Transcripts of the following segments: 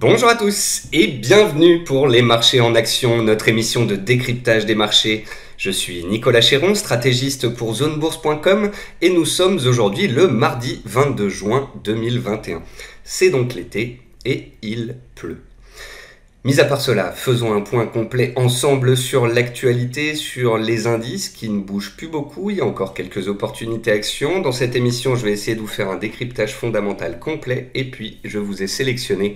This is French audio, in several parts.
Bonjour à tous et bienvenue pour les marchés en action, notre émission de décryptage des marchés. Je suis Nicolas Chéron, stratégiste pour zonebourse.com et nous sommes aujourd'hui le mardi 22 juin 2021. C'est donc l'été et il pleut. Mis à part cela, faisons un point complet ensemble sur l'actualité, sur les indices qui ne bougent plus beaucoup. Il y a encore quelques opportunités actions. Dans cette émission, je vais essayer de vous faire un décryptage fondamental complet et puis je vous ai sélectionné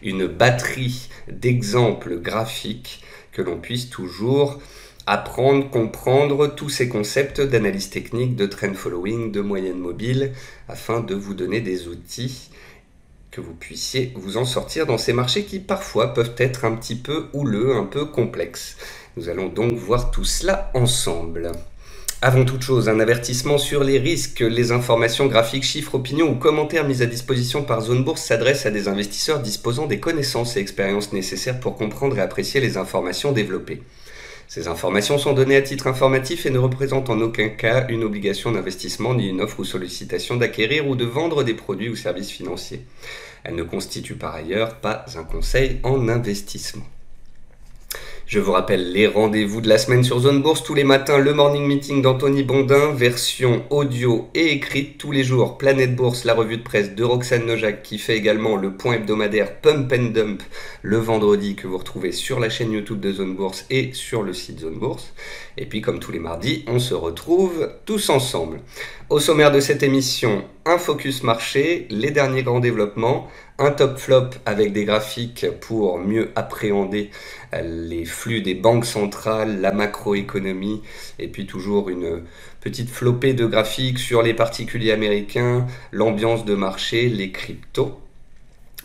une batterie d'exemples graphiques que l'on puisse toujours apprendre, comprendre tous ces concepts d'analyse technique, de trend following, de moyenne mobile, afin de vous donner des outils que vous puissiez vous en sortir dans ces marchés qui parfois peuvent être un petit peu houleux, un peu complexes. Nous allons donc voir tout cela ensemble. Avant toute chose, un avertissement sur les risques. Les informations graphiques, chiffres, opinions ou commentaires mises à disposition par Zone Bourse s'adressent à des investisseurs disposant des connaissances et expériences nécessaires pour comprendre et apprécier les informations développées. Ces informations sont données à titre informatif et ne représentent en aucun cas une obligation d'investissement ni une offre ou sollicitation d'acquérir ou de vendre des produits ou services financiers. Elles ne constituent par ailleurs pas un conseil en investissement. Je vous rappelle les rendez-vous de la semaine sur Zone Bourse tous les matins, le morning meeting d'Anthony Bondin, version audio et écrite tous les jours, Planète Bourse, la revue de presse de Roxane Nojac qui fait également le point hebdomadaire Pump and Dump le vendredi que vous retrouvez sur la chaîne YouTube de Zone Bourse et sur le site Zone Bourse. Et puis comme tous les mardis, on se retrouve tous ensemble. Au sommaire de cette émission, un focus marché, les derniers grands développements, un top flop avec des graphiques pour mieux appréhender les flux des banques centrales, la macroéconomie, et puis toujours une petite flopée de graphiques sur les particuliers américains, l'ambiance de marché, les cryptos.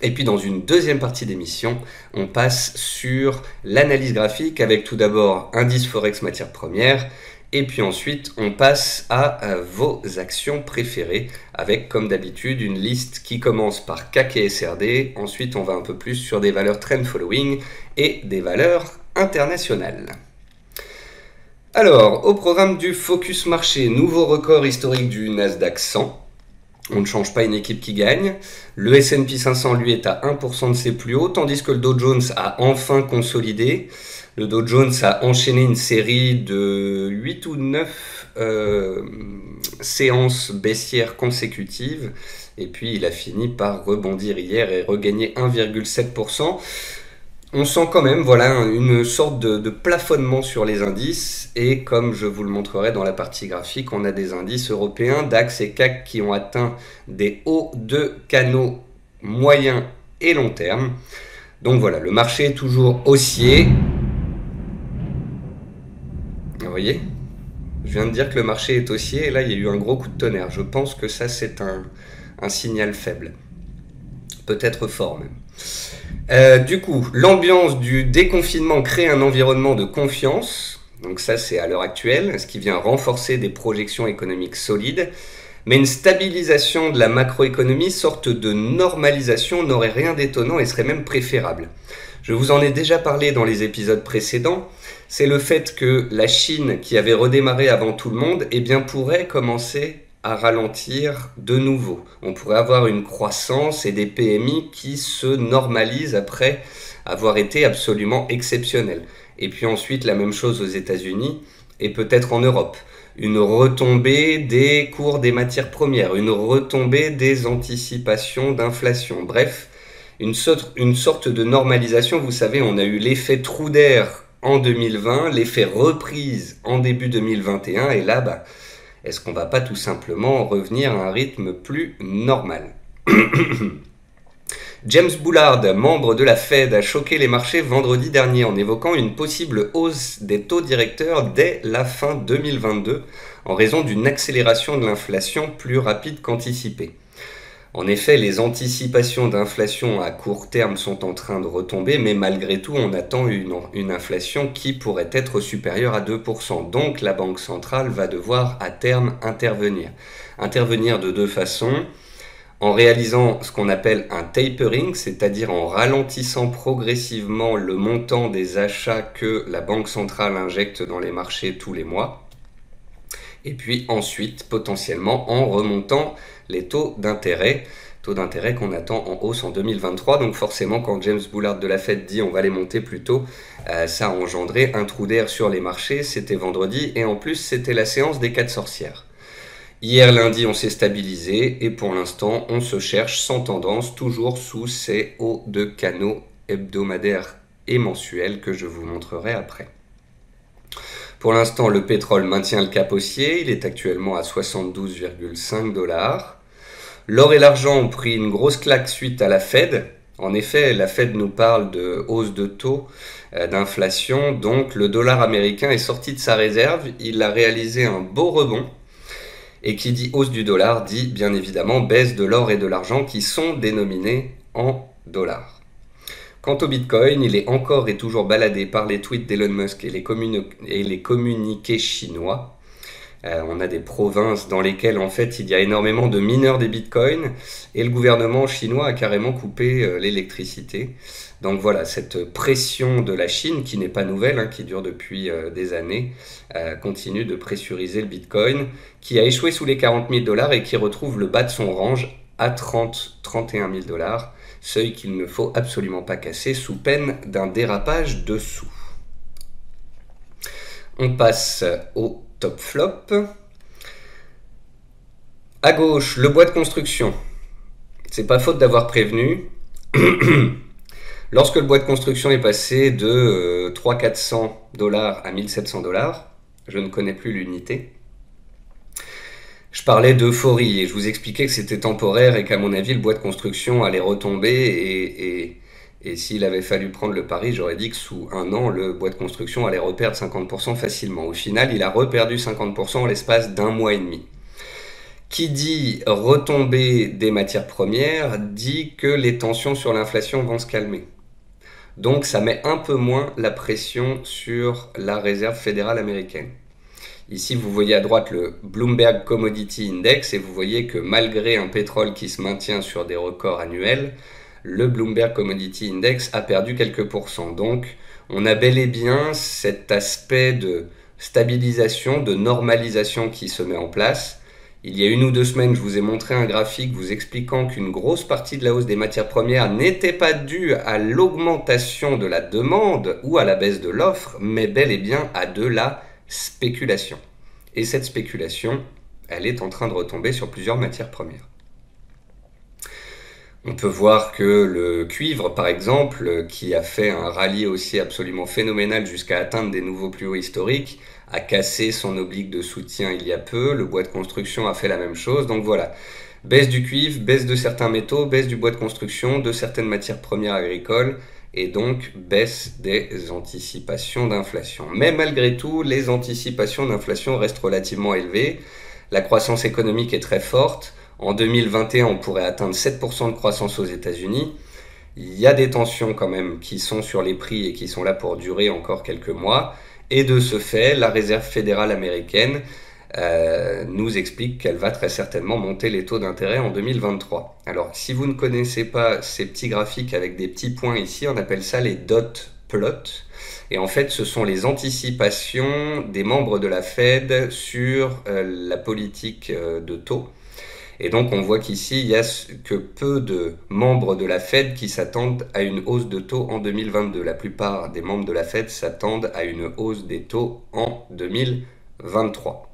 Et puis dans une deuxième partie d'émission, on passe sur l'analyse graphique avec tout d'abord indice Forex matières premières, et puis ensuite, on passe à vos actions préférées avec, comme d'habitude, une liste qui commence par CAC et SRD. Ensuite, on va un peu plus sur des valeurs trend following et des valeurs internationales. Alors, au programme du Focus Marché, nouveau record historique du Nasdaq 100. On ne change pas une équipe qui gagne. Le S&P 500, lui, est à 1% de ses plus hauts, tandis que le Dow Jones a enfin consolidé. Le Dow Jones a enchaîné une série de 8 ou 9 séances baissières consécutives. Et puis, il a fini par rebondir hier et regagner 1,7%. On sent quand même une sorte de plafonnement sur les indices. Et comme je vous le montrerai dans la partie graphique, on a des indices européens, DAX et CAC, qui ont atteint des hauts de canaux moyens et long terme. Donc voilà, le marché est toujours haussier. Vous voyez, je viens de dire que le marché est haussier et là il y a eu un gros coup de tonnerre. Je pense que ça c'est un signal faible, peut-être fort même. Du coup, l'ambiance du déconfinement crée un environnement de confiance. Donc ça c'est à l'heure actuelle, ce qui vient renforcer des projections économiques solides. Mais une stabilisation de la macroéconomie, sorte de normalisation, n'aurait rien d'étonnant et serait même préférable. Je vous en ai déjà parlé dans les épisodes précédents. C'est le fait que la Chine, qui avait redémarré avant tout le monde, eh bien, pourrait commencer à ralentir de nouveau. On pourrait avoir une croissance et des PMI qui se normalisent après avoir été absolument exceptionnels. Et puis ensuite, la même chose aux États-Unis et peut-être en Europe. Une retombée des cours des matières premières, une retombée des anticipations d'inflation. Bref, une sorte de normalisation. Vous savez, on a eu l'effet trou d'air en 2020, l'effet reprise en début 2021, et là, est-ce qu'on va pas tout simplement revenir à un rythme plus normal? James Bullard, membre de la Fed, a choqué les marchés vendredi dernier en évoquant une possible hausse des taux directeurs dès la fin 2022 en raison d'une accélération de l'inflation plus rapide qu'anticipée. En effet, les anticipations d'inflation à court terme sont en train de retomber, mais malgré tout, on attend une inflation qui pourrait être supérieure à 2%. Donc, la Banque centrale va devoir à terme intervenir. Intervenir de deux façons. En réalisant ce qu'on appelle un tapering, c'est-à-dire en ralentissant progressivement le montant des achats que la Banque centrale injecte dans les marchés tous les mois. Et puis ensuite, potentiellement, en remontant les taux d'intérêt taux d'intérêt qu'on attend en hausse en 2023. Donc forcément, quand James Bullard de la Fed dit on va les monter plus tôt, ça a engendré un trou d'air sur les marchés. C'était vendredi et en plus c'était la séance des 4 sorcières. Hier lundi, on s'est stabilisé et pour l'instant, on se cherche sans tendance, toujours sous ces hauts de canaux hebdomadaires et mensuels que je vous montrerai après. Pour l'instant, le pétrole maintient le cap haussier, il est actuellement à 72,5 $. L'or et l'argent ont pris une grosse claque suite à la Fed. En effet, la Fed nous parle de hausse de taux, d'inflation, donc le dollar américain est sorti de sa réserve, il a réalisé un beau rebond. Et qui dit hausse du dollar dit bien évidemment baisse de l'or et de l'argent qui sont dénominés en dollars. Quant au Bitcoin, il est encore et toujours baladé par les tweets d'Elon Musk et les communiqués chinois. On a des provinces dans lesquelles en fait il y a énormément de mineurs des bitcoins et le gouvernement chinois a carrément coupé l'électricité. Donc voilà, cette pression de la Chine, qui n'est pas nouvelle, qui dure depuis des années, continue de pressuriser le bitcoin, qui a échoué sous les 40 000 $ et qui retrouve le bas de son range à 31 000 $, seuil qu'il ne faut absolument pas casser sous peine d'un dérapage dessous. On passe au top flop. À gauche, le bois de construction. C'est pas faute d'avoir prévenu. Lorsque le bois de construction est passé de 300-400 $ à 1700 $, je ne connais plus l'unité, je parlais d'euphorie et je vous expliquais que c'était temporaire et qu'à mon avis, le bois de construction allait retomber et s'il avait fallu prendre le pari, j'aurais dit que sous un an, le bois de construction allait reperdre 50% facilement. Au final, il a reperdu 50% en l'espace d'un mois et demi. Qui dit retombée des matières premières dit que les tensions sur l'inflation vont se calmer. Donc ça met un peu moins la pression sur la réserve fédérale américaine. Ici, vous voyez à droite le Bloomberg Commodity Index et vous voyez que malgré un pétrole qui se maintient sur des records annuels, le Bloomberg Commodity Index a perdu quelques pourcents. Donc, on a bel et bien cet aspect de stabilisation, de normalisation qui se met en place. Il y a 1 ou 2 semaines, je vous ai montré un graphique vous expliquant qu'une grosse partie de la hausse des matières premières n'était pas due à l'augmentation de la demande ou à la baisse de l'offre, mais bel et bien à de la spéculation. Et cette spéculation, elle est en train de retomber sur plusieurs matières premières. On peut voir que le cuivre, par exemple, qui a fait un rallye aussi absolument phénoménal jusqu'à atteindre des nouveaux plus hauts historiques, a cassé son oblique de soutien il y a peu. Le bois de construction a fait la même chose. Donc voilà, baisse du cuivre, baisse de certains métaux, baisse du bois de construction, de certaines matières premières agricoles, et donc baisse des anticipations d'inflation. Mais malgré tout, les anticipations d'inflation restent relativement élevées. La croissance économique est très forte. En 2021, on pourrait atteindre 7% de croissance aux États-Unis. Il y a des tensions quand même qui sont sur les prix et qui sont là pour durer encore quelques mois. Et de ce fait, la Réserve fédérale américaine nous explique qu'elle va très certainement monter les taux d'intérêt en 2023. Alors, si vous ne connaissez pas ces petits graphiques avec des petits points ici, on appelle ça les dot plots. Et en fait, ce sont les anticipations des membres de la Fed sur la politique de taux. Et donc, on voit qu'ici, il n'y a que peu de membres de la Fed qui s'attendent à une hausse de taux en 2022. La plupart des membres de la Fed s'attendent à une hausse des taux en 2023.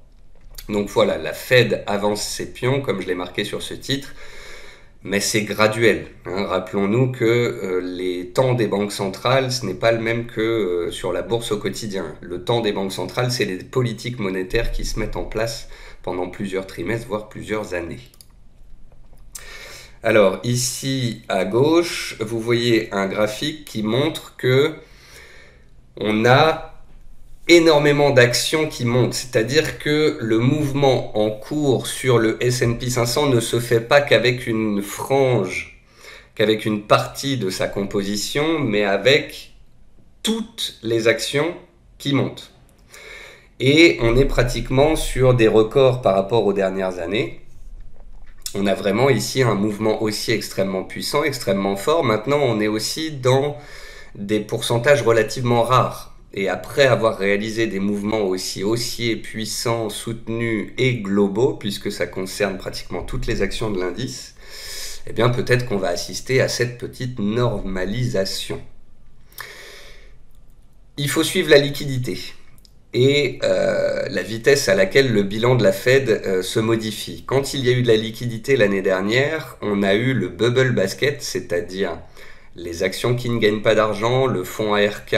Donc voilà, la Fed avance ses pions, comme je l'ai marqué sur ce titre, mais c'est graduel. Rappelons-nous que les temps des banques centrales, ce n'est pas le même que sur la bourse au quotidien. Le temps des banques centrales, c'est les politiques monétaires qui se mettent en place pendant plusieurs trimestres, voire plusieurs années. Alors ici à gauche, vous voyez un graphique qui montre que on a énormément d'actions qui montent, c'est-à-dire que le mouvement en cours sur le S&P 500 ne se fait pas qu'avec une frange, qu'avec une partie de sa composition, mais avec toutes les actions qui montent. Et on est pratiquement sur des records par rapport aux dernières années. On a vraiment ici un mouvement haussier extrêmement puissant, extrêmement fort. Maintenant, on est aussi dans des pourcentages relativement rares. Et après avoir réalisé des mouvements aussi haussiers, puissants, soutenus et globaux, puisque ça concerne pratiquement toutes les actions de l'indice, eh bien peut-être qu'on va assister à cette petite normalisation. Il faut suivre la liquidité et la vitesse à laquelle le bilan de la Fed se modifie. Quand il y a eu de la liquidité l'année dernière, on a eu le bubble basket, c'est-à-dire les actions qui ne gagnent pas d'argent, le fonds ARK,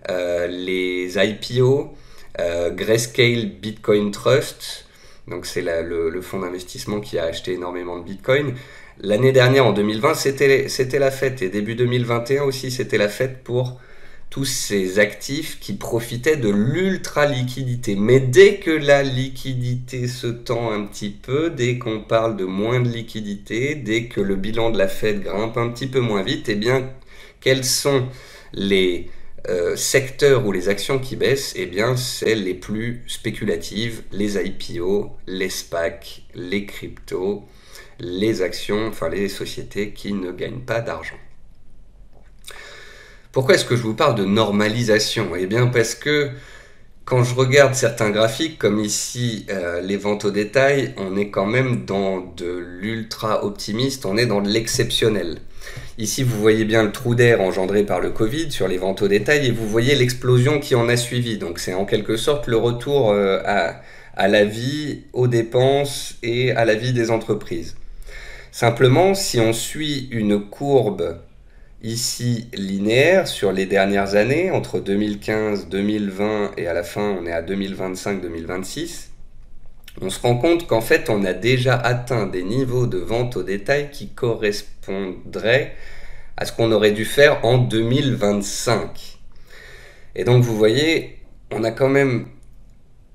les IPO, Grayscale Bitcoin Trust, donc c'est le fonds d'investissement qui a acheté énormément de Bitcoin. L'année dernière, en 2020, c'était la fête, et début 2021 aussi, c'était la fête pour tous ces actifs qui profitaient de l'ultra-liquidité. Mais dès que la liquidité se tend un petit peu, dès qu'on parle de moins de liquidité, dès que le bilan de la Fed grimpe un petit peu moins vite, eh bien, quels sont les secteurs ou les actions qui baissent? Eh bien, c'est les plus spéculatives, les IPO, les SPAC, les cryptos, les actions, enfin les sociétés qui ne gagnent pas d'argent. Pourquoi est-ce que je vous parle de normalisation? Eh bien parce que quand je regarde certains graphiques, comme ici les ventes au détail, on est quand même dans de l'ultra optimiste, on est dans de l'exceptionnel. Ici, vous voyez bien le trou d'air engendré par le Covid sur les ventes au détail et vous voyez l'explosion qui en a suivi. Donc c'est en quelque sorte le retour à la vie, aux dépenses et à la vie des entreprises. Simplement, si on suit une courbe ici linéaire sur les dernières années, entre 2015, 2020 et à la fin on est à 2025-2026, on se rend compte qu'en fait on a déjà atteint des niveaux de vente au détail qui correspondraient à ce qu'on aurait dû faire en 2025. Et donc vous voyez, on a quand même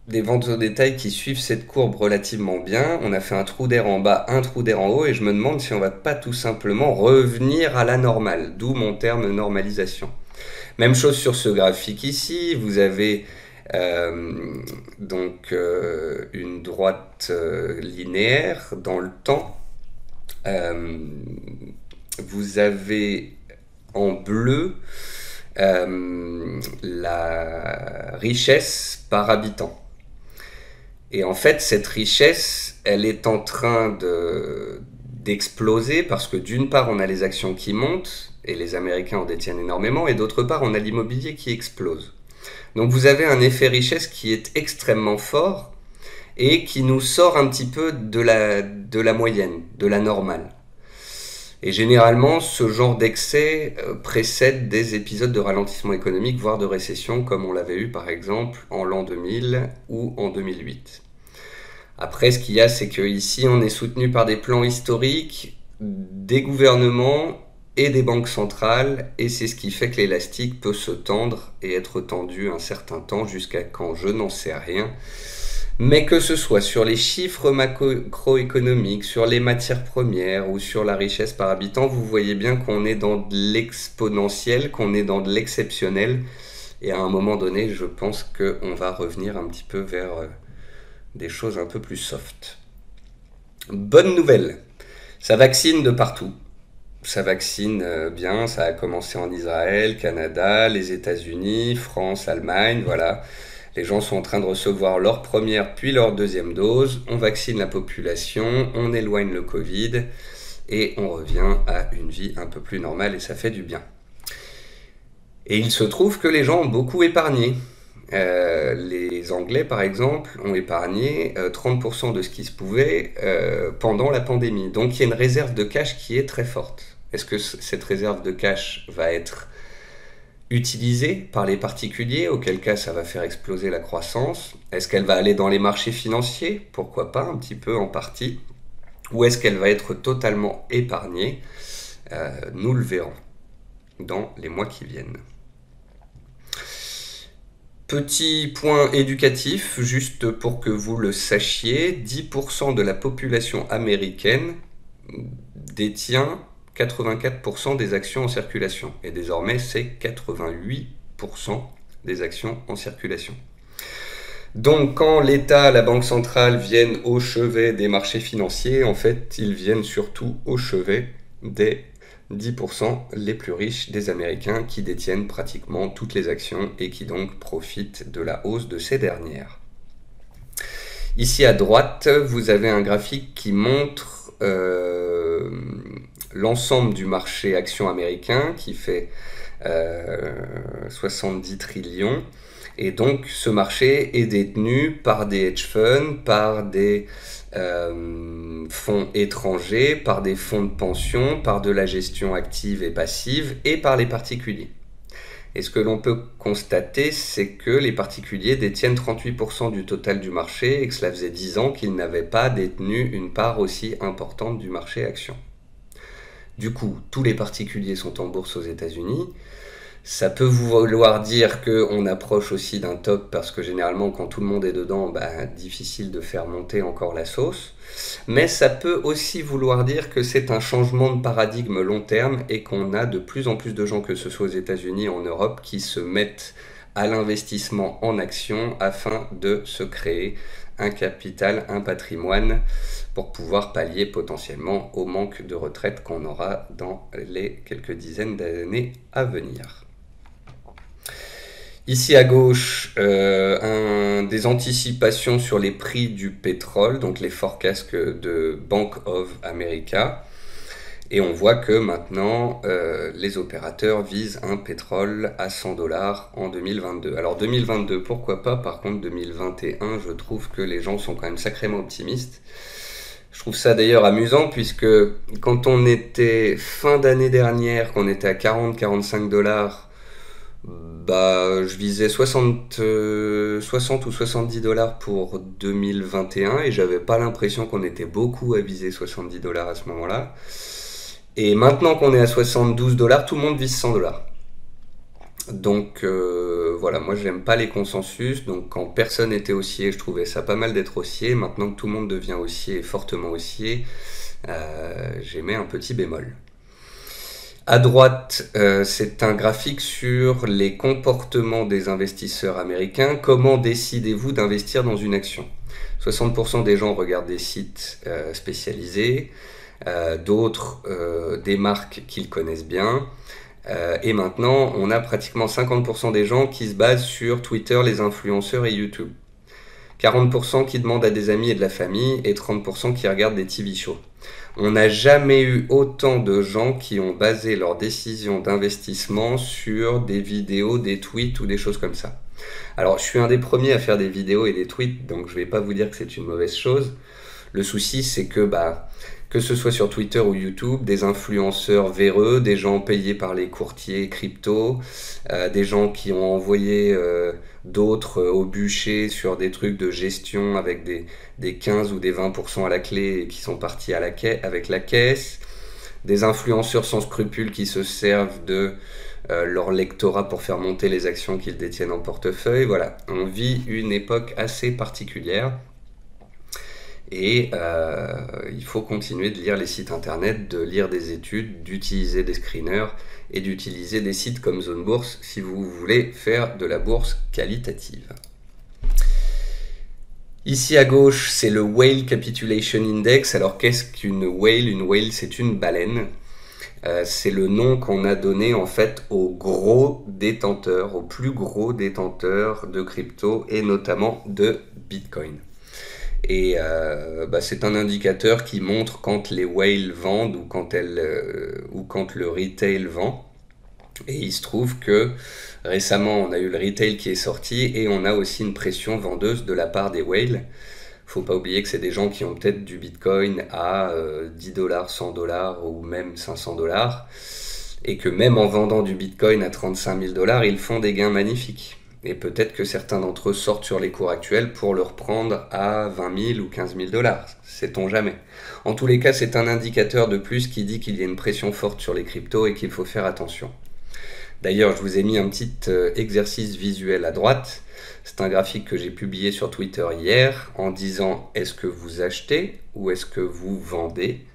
des ventes au détail qui suivent cette courbe relativement bien. On a fait un trou d'air en bas, un trou d'air en haut, et je me demande si on va pas tout simplement revenir à la normale, d'où mon terme normalisation. Même chose sur ce graphique ici, vous avez une droite linéaire dans le temps. Vous avez en bleu la richesse par habitant. Et en fait, cette richesse, elle est en train d'exploser parce que d'une part, on a les actions qui montent, et les Américains en détiennent énormément, et d'autre part, on a l'immobilier qui explose. Donc vous avez un effet richesse qui est extrêmement fort et qui nous sort un petit peu de la moyenne, de la normale. Et généralement, ce genre d'excès précède des épisodes de ralentissement économique, voire de récession, comme on l'avait eu par exemple en l'an 2000 ou en 2008. Après, ce qu'il y a, c'est qu'ici, on est soutenu par des plans historiques, des gouvernements et des banques centrales, et c'est ce qui fait que l'élastique peut se tendre et être tendu un certain temps, jusqu'à quand je n'en sais rien. Mais que ce soit sur les chiffres macroéconomiques, sur les matières premières ou sur la richesse par habitant, vous voyez bien qu'on est dans de l'exponentiel, qu'on est dans de l'exceptionnel. Et à un moment donné, je pense qu'on va revenir un petit peu vers des choses un peu plus soft. Bonne nouvelle, ça vaccine de partout. Ça vaccine bien, ça a commencé en Israël, Canada, les États-Unis, France, Allemagne, voilà. Les gens sont en train de recevoir leur première puis leur deuxième dose. On vaccine la population, on éloigne le Covid et on revient à une vie un peu plus normale et ça fait du bien. Et il se trouve que les gens ont beaucoup épargné. Les Anglais, par exemple, ont épargné 30% de ce qui se pouvait pendant la pandémie. Donc il y a une réserve de cash qui est très forte. Est-ce que cette réserve de cash va être utilisée par les particuliers, auquel cas ça va faire exploser la croissance? Est-ce qu'elle va aller dans les marchés financiers? Pourquoi pas, un petit peu en partie. Ou est-ce qu'elle va être totalement épargnée? Nous le verrons dans les mois qui viennent. Petit point éducatif, juste pour que vous le sachiez, 10% de la population américaine détient 84% des actions en circulation. Et désormais, c'est 88% des actions en circulation. Donc, quand l'État, la Banque centrale viennent au chevet des marchés financiers, en fait, ils viennent surtout au chevet des 10% les plus riches des Américains qui détiennent pratiquement toutes les actions et qui donc profitent de la hausse de ces dernières. Ici à droite, vous avez un graphique qui montre l'ensemble du marché action américain qui fait 70 trillions. Et donc ce marché est détenu par des hedge funds, par des fonds étrangers, par des fonds de pension, par de la gestion active et passive et par les particuliers. Et ce que l'on peut constater, c'est que les particuliers détiennent 38% du total du marché et que cela faisait 10 ans qu'ils n'avaient pas détenu une part aussi importante du marché action. Du coup, tous les particuliers sont en bourse aux États-Unis. Ça peut vouloir dire qu'on approche aussi d'un top parce que généralement quand tout le monde est dedans, difficile de faire monter encore la sauce. Mais ça peut aussi vouloir dire que c'est un changement de paradigme long terme et qu'on a de plus en plus de gens, que ce soit aux États-Unis ou en Europe, qui se mettent à l'investissement en actions afin de se créer un capital, un patrimoine pour pouvoir pallier potentiellement au manque de retraite qu'on aura dans les quelques dizaines d'années à venir. Ici à gauche, des anticipations sur les prix du pétrole, donc les forecasts de Bank of America. Et on voit que maintenant, les opérateurs visent un pétrole à 100 $ en 2022. Alors 2022, pourquoi pas? Par contre, 2021, je trouve que les gens sont quand même sacrément optimistes. Je trouve ça d'ailleurs amusant puisque quand on était fin d'année dernière, qu'on était à 40-45 $, je visais 60 ou 70 $ pour 2021 et j'avais pas l'impression qu'on était beaucoup à viser 70 $ à ce moment-là. Et maintenant qu'on est à 72 $, tout le monde vise 100 $. Donc voilà, moi j'aime pas les consensus, donc quand personne n'était haussier, je trouvais ça pas mal d'être haussier. Maintenant que tout le monde devient haussier, fortement haussier, j'aimais un petit bémol. À droite, c'est un graphique sur les comportements des investisseurs américains. Comment décidez-vous d'investir dans une action? 60% des gens regardent des sites spécialisés, d'autres des marques qu'ils connaissent bien. Et maintenant, on a pratiquement 50% des gens qui se basent sur Twitter, les influenceurs et YouTube. 40% qui demandent à des amis et de la famille et 30% qui regardent des TV shows. On n'a jamais eu autant de gens qui ont basé leurs décisions d'investissement sur des vidéos, des tweets ou des choses comme ça. Alors, je suis un des premiers à faire des vidéos et des tweets, donc je ne vais pas vous dire que c'est une mauvaise chose. Le souci, c'est que ce soit sur Twitter ou YouTube, des influenceurs véreux, des gens payés par les courtiers crypto, des gens qui ont envoyé d'autres au bûcher sur des trucs de gestion avec des 15 ou des 20% à la clé et qui sont partis avec la caisse, des influenceurs sans scrupules qui se servent de leur lectorat pour faire monter les actions qu'ils détiennent en portefeuille. Voilà, on vit une époque assez particulière. Et il faut continuer de lire les sites internet, de lire des études, d'utiliser des screeners et d'utiliser des sites comme Zone Bourse si vous voulez faire de la bourse qualitative. Ici à gauche, c'est le Whale Capitulation Index. Alors qu'est-ce qu'une whale? Une whale, c'est une baleine. C'est le nom qu'on a donné en fait aux gros détenteurs, aux plus gros détenteurs de crypto et notamment de Bitcoin. Et c'est un indicateur qui montre quand les whales vendent ou quand le retail vend. Et il se trouve que récemment, on a eu le retail qui est sorti et on a aussi une pression vendeuse de la part des whales. Faut pas oublier que c'est des gens qui ont peut-être du Bitcoin à 10 $, 100 $ ou même 500 $. Et que même en vendant du Bitcoin à 35 000 $, ils font des gains magnifiques. Et peut-être que certains d'entre eux sortent sur les cours actuels pour le reprendre à 20 000 ou 15 000 $. Sait-on jamais. En tous les cas, c'est un indicateur de plus qui dit qu'il y a une pression forte sur les cryptos et qu'il faut faire attention. D'ailleurs, je vous ai mis un petit exercice visuel à droite. C'est un graphique que j'ai publié sur Twitter hier en disant est-ce que vous achetez ou est-ce que vous vendez?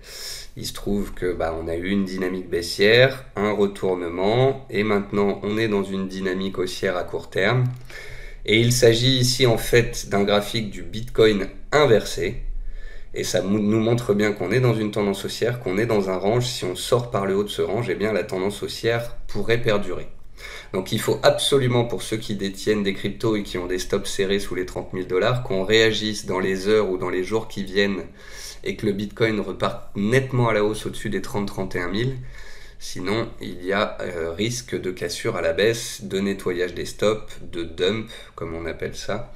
Il se trouve que on a eu une dynamique baissière, un retournement et maintenant on est dans une dynamique haussière à court terme. Et il s'agit ici en fait d'un graphique du Bitcoin inversé. Et ça nous montre bien qu'on est dans une tendance haussière, qu'on est dans un range. Si on sort par le haut de ce range, eh bien la tendance haussière pourrait perdurer. Donc il faut absolument, pour ceux qui détiennent des cryptos et qui ont des stops serrés sous les 30 000 $, qu'on réagisse dans les heures ou dans les jours qui viennent et que le Bitcoin reparte nettement à la hausse au-dessus des 30-31 000. Sinon, il y a risque de cassure à la baisse, de nettoyage des stops, de dump, comme on appelle ça,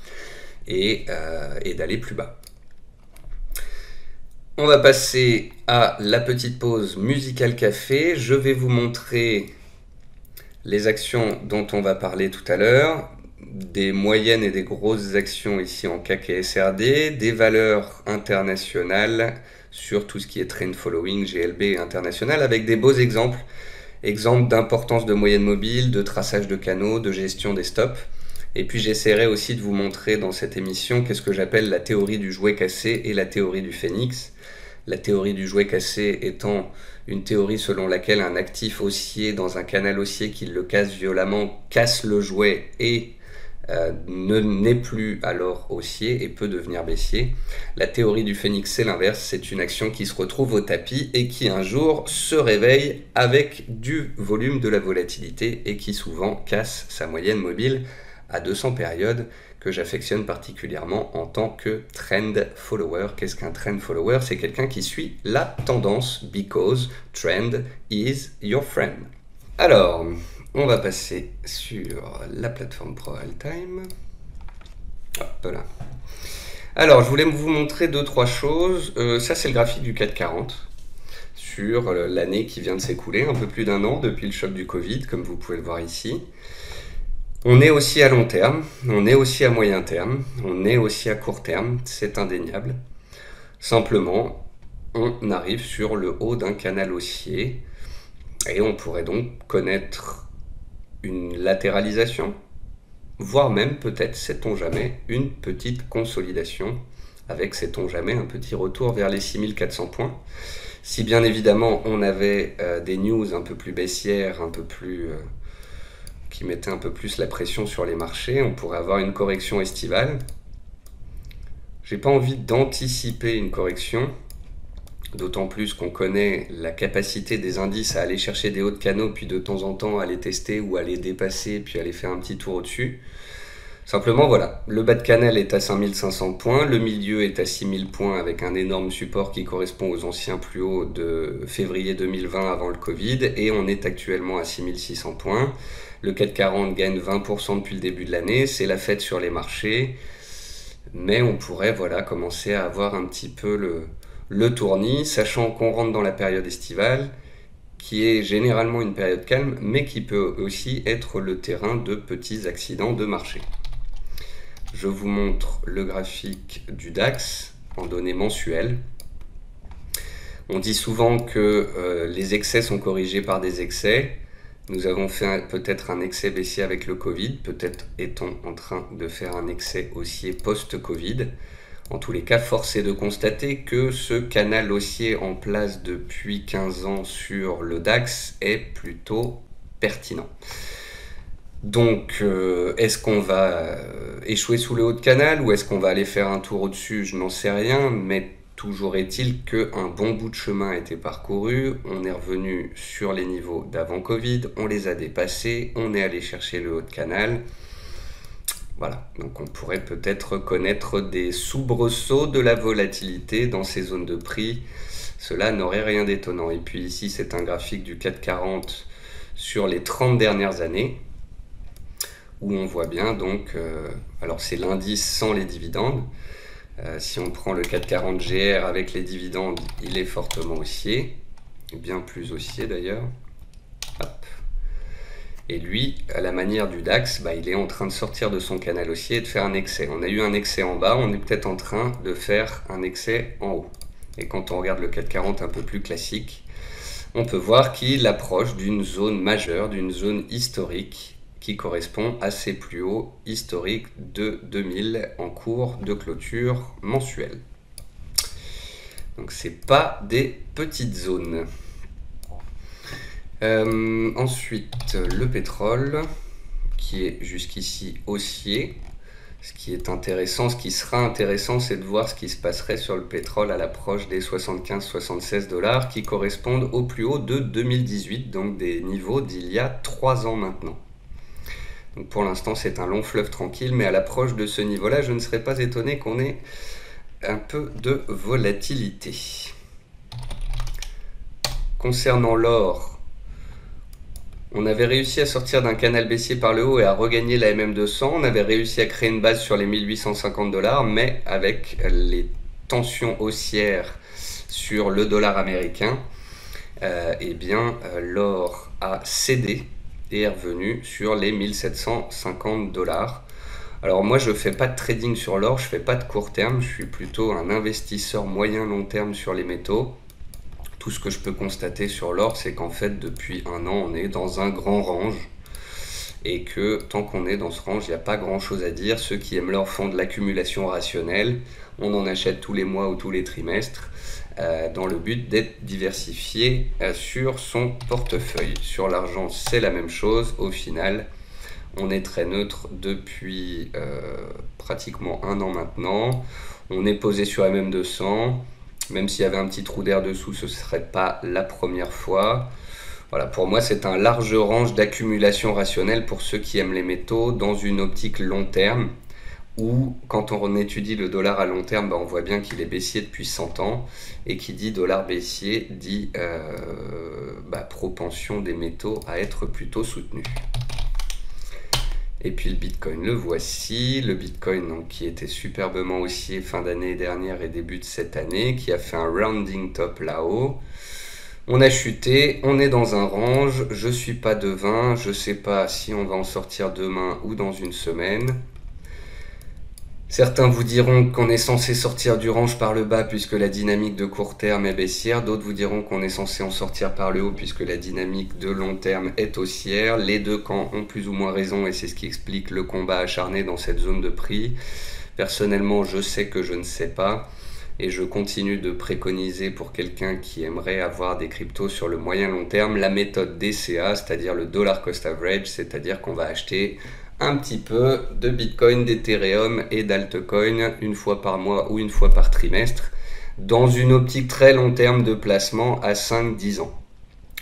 et d'aller plus bas. On va passer à la petite pause musicale café. Je vais vous montrer les actions dont on va parler tout à l'heure, des moyennes et des grosses actions ici en CAC et SRD, des valeurs internationales sur tout ce qui est trend following, GLB et international, avec des beaux exemples d'importance de moyenne mobile, de traçage de canaux, de gestion des stops. Et puis j'essaierai aussi de vous montrer dans cette émission qu'est-ce que j'appelle la théorie du jouet cassé et la théorie du phénix. La théorie du jouet cassé étant une théorie selon laquelle un actif haussier dans un canal haussier qui le casse violemment casse le jouet et n'est plus alors haussier et peut devenir baissier. La théorie du phénix, c'est l'inverse, c'est une action qui se retrouve au tapis et qui un jour se réveille avec du volume, de la volatilité et qui souvent casse sa moyenne mobile à 200 périodes, que j'affectionne particulièrement en tant que trend follower. Qu'est-ce qu'un trend follower? C'est quelqu'un qui suit la tendance, because trend is your friend. Alors, on va passer sur la plateforme ProRealTime. Hop là. Alors, je voulais vous montrer 2-3 choses. Ça, c'est le graphique du CAC 40 sur l'année qui vient de s'écouler, un peu plus d'un an depuis le choc du Covid, comme vous pouvez le voir ici. On est aussi à long terme, on est aussi à moyen terme, on est aussi à court terme, c'est indéniable. Simplement, on arrive sur le haut d'un canal haussier et on pourrait donc connaître une latéralisation, voire même peut-être, sait-on jamais, une petite consolidation avec, sait-on jamais, un petit retour vers les 6400 points. Si bien évidemment on avait des news un peu plus baissières, un peu plus... qui mettait un peu plus la pression sur les marchés, on pourrait avoir une correction estivale. J'ai pas envie d'anticiper une correction, d'autant plus qu'on connaît la capacité des indices à aller chercher des hauts de canaux, puis de temps en temps à les tester ou à les dépasser, puis à les faire un petit tour au-dessus. Simplement, voilà, le bas de canal est à 5500 points, le milieu est à 6000 points avec un énorme support qui correspond aux anciens plus hauts de février 2020 avant le Covid, et on est actuellement à 6600 points. Le CAC 40 gagne 20% depuis le début de l'année, c'est la fête sur les marchés, mais on pourrait voilà, commencer à avoir un petit peu le tournis, sachant qu'on rentre dans la période estivale, qui est généralement une période calme, mais qui peut aussi être le terrain de petits accidents de marché. Je vous montre le graphique du DAX en données mensuelles. On dit souvent que les excès sont corrigés par des excès. Nous avons fait peut-être un excès baissier avec le Covid, peut-être est-on en train de faire un excès haussier post-Covid. En tous les cas, force est de constater que ce canal haussier en place depuis 15 ans sur le DAX est plutôt pertinent. Donc, est-ce qu'on va échouer sous le haut de canal ou est-ce qu'on va aller faire un tour au-dessus? Je n'en sais rien, mais toujours est-il qu'un bon bout de chemin a été parcouru, on est revenu sur les niveaux d'avant Covid, on les a dépassés, on est allé chercher le haut de canal. Voilà, donc on pourrait peut-être connaître des soubresauts de la volatilité dans ces zones de prix. Cela n'aurait rien d'étonnant. Et puis ici, c'est un graphique du CAC 40 sur les 30 dernières années, où on voit bien donc, alors c'est l'indice sans les dividendes. Si on prend le CAC 40 GR avec les dividendes, il est fortement haussier, bien plus haussier d'ailleurs. Hop. Et lui, à la manière du DAX, il est en train de sortir de son canal haussier et de faire un excès. On a eu un excès en bas, on est peut-être en train de faire un excès en haut. Et quand on regarde le CAC 40 un peu plus classique, on peut voir qu'il approche d'une zone majeure, d'une zone historique qui correspond à ses plus hauts historiques de 2000 en cours de clôture mensuelle. Donc c'est pas des petites zones. Ensuite, le pétrole, qui est jusqu'ici haussier. Ce qui est intéressant, ce qui sera intéressant, c'est de voir ce qui se passerait sur le pétrole à l'approche des 75-76 $, qui correspondent au plus haut de 2018, donc des niveaux d'il y a 3 ans maintenant. Donc pour l'instant, c'est un long fleuve tranquille, mais à l'approche de ce niveau-là, je ne serais pas étonné qu'on ait un peu de volatilité. Concernant l'or, on avait réussi à sortir d'un canal baissier par le haut et à regagner la MM200. On avait réussi à créer une base sur les 1850 $, mais avec les tensions haussières sur le dollar américain, eh bien l'or a cédé et est revenu sur les 1750 $. Alors moi je fais pas de trading sur l'or, je fais pas de court terme, je suis plutôt un investisseur moyen long terme sur les métaux. Tout ce que je peux constater sur l'or, c'est qu'en fait depuis un an on est dans un grand range et que tant qu'on est dans ce range, il n'y a pas grand chose à dire. Ceux qui aiment l'or font de l'accumulation rationnelle, on en achète tous les mois ou tous les trimestres dans le but d'être diversifié sur son portefeuille. Sur l'argent, c'est la même chose. Au final, on est très neutre depuis pratiquement un an maintenant. On est posé sur MM200. Même s'il y avait un petit trou d'air dessous, ce ne serait pas la première fois. Voilà, pour moi, c'est un large range d'accumulation rationnelle pour ceux qui aiment les métaux dans une optique long terme. Ou quand on étudie le dollar à long terme, on voit bien qu'il est baissier depuis 100 ans. Et qui dit dollar baissier dit propension des métaux à être plutôt soutenu. Et puis le Bitcoin, le voici. Le Bitcoin donc, qui était superbement haussier fin d'année dernière et début de cette année, qui a fait un rounding top là-haut. On a chuté, on est dans un range. Je ne suis pas devin, je ne sais pas si on va en sortir demain ou dans une semaine. Certains vous diront qu'on est censé sortir du range par le bas puisque la dynamique de court terme est baissière. D'autres vous diront qu'on est censé en sortir par le haut puisque la dynamique de long terme est haussière. Les deux camps ont plus ou moins raison et c'est ce qui explique le combat acharné dans cette zone de prix. Personnellement, je sais que je ne sais pas et je continue de préconiser pour quelqu'un qui aimerait avoir des cryptos sur le moyen long terme la méthode DCA, c'est-à-dire le dollar cost average, c'est-à-dire qu'on va acheter un petit peu de Bitcoin, d'Ethereum et d'altcoin une fois par mois ou une fois par trimestre dans une optique très long terme de placement à 5-10 ans.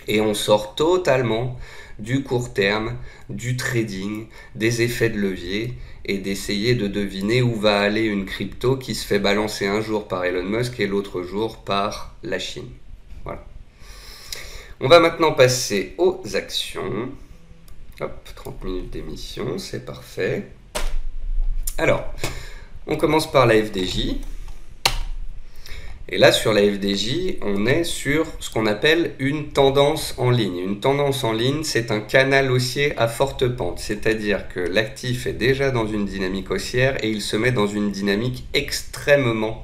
Et on sort totalement du court terme, du trading, des effets de levier et d'essayer de deviner où va aller une crypto qui se fait balancer un jour par Elon Musk et l'autre jour par la Chine. Voilà. On va maintenant passer aux actions. Hop, 30 minutes d'émission, c'est parfait. Alors, on commence par la FDJ. Et là, sur la FDJ, on est sur ce qu'on appelle une tendance en ligne. Une tendance en ligne, c'est un canal haussier à forte pente. C'est-à-dire que l'actif est déjà dans une dynamique haussière et il se met dans une dynamique extrêmement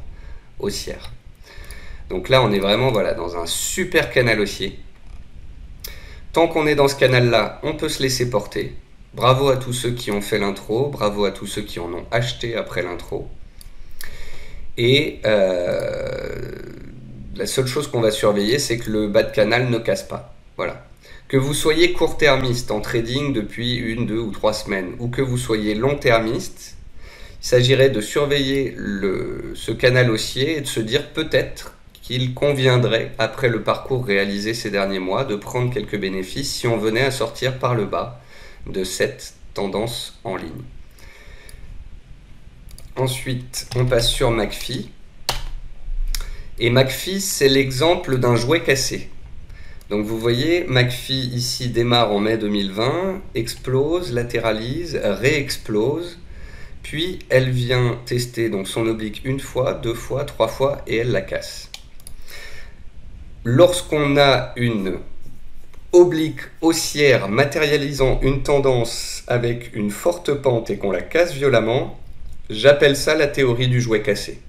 haussière. Donc là, on est vraiment dans un super canal haussier. Tant qu'on est dans ce canal-là, on peut se laisser porter. Bravo à tous ceux qui ont fait l'intro, bravo à tous ceux qui en ont acheté après l'intro. Et la seule chose qu'on va surveiller, c'est que le bas de canal ne casse pas. Voilà. Que vous soyez court-termiste en trading depuis 1, 2 ou 3 semaines, ou que vous soyez long-termiste, il s'agirait de surveiller ce canal haussier et de se dire peut-être qu'il conviendrait, après le parcours réalisé ces derniers mois, de prendre quelques bénéfices si on venait à sortir par le bas de cette tendance en ligne. Ensuite, on passe sur McPhee. Et McPhee, c'est l'exemple d'un jouet cassé. Donc vous voyez, McPhee ici démarre en mai 2020, explose, latéralise, réexplose, puis elle vient tester donc son oblique une fois, 2 fois, 3 fois et elle la casse. Lorsqu'on a une oblique haussière matérialisant une tendance avec une forte pente et qu'on la casse violemment, j'appelle ça la théorie du jouet cassé.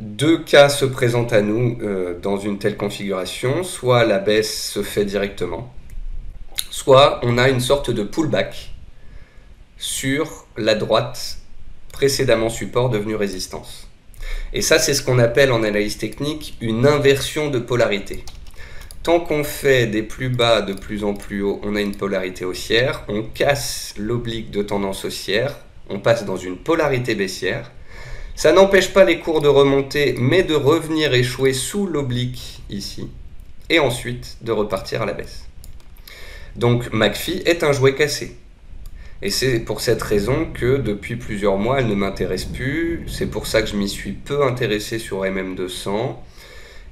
2 cas se présentent à nous dans une telle configuration, soit la baisse se fait directement, soit on a une sorte de pullback sur la droite précédemment support devenu résistance. Et ça, c'est ce qu'on appelle en analyse technique une inversion de polarité. Tant qu'on fait des plus bas de plus en plus haut, on a une polarité haussière, on casse l'oblique de tendance haussière, on passe dans une polarité baissière. Ça n'empêche pas les cours de remonter, mais de revenir échouer sous l'oblique ici, et ensuite de repartir à la baisse. Donc McPhee est un jouet cassé. Et c'est pour cette raison que depuis plusieurs mois, elle ne m'intéresse plus. C'est pour ça que je m'y suis peu intéressé sur MM200.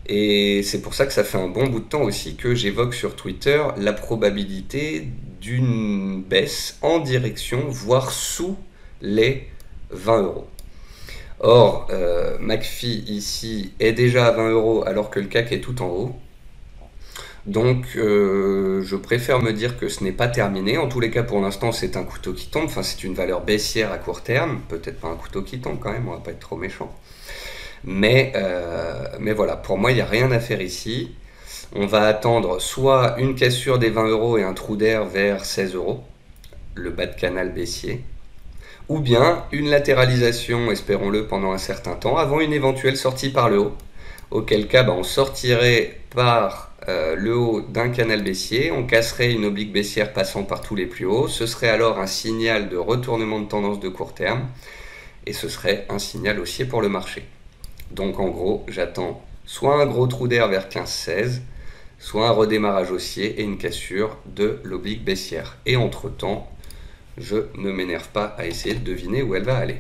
Et c'est pour ça que ça fait un bon bout de temps aussi que j'évoque sur Twitter la probabilité d'une baisse en direction, voire sous les 20 euros. Or, McPhee ici est déjà à 20 euros alors que le CAC est tout en haut. Donc, je préfère me dire que ce n'est pas terminé. En tous les cas, pour l'instant, c'est un couteau qui tombe. Enfin, c'est une valeur baissière à court terme. Peut-être pas un couteau qui tombe quand même, on va pas être trop méchant. Mais voilà, pour moi, il n'y a rien à faire ici. On va attendre soit une cassure des 20 euros et un trou d'air vers 16 euros, le bas de canal baissier, ou bien une latéralisation, espérons-le, pendant un certain temps, avant une éventuelle sortie par le haut. Auquel cas, on sortirait par le haut d'un canal baissier, on casserait une oblique baissière passant par tous les plus hauts, ce serait alors un signal de retournement de tendance de court terme, et ce serait un signal haussier pour le marché. Donc en gros, j'attends soit un gros trou d'air vers 15-16, soit un redémarrage haussier et une cassure de l'oblique baissière. Et entre-temps, je ne m'énerve pas à essayer de deviner où elle va aller.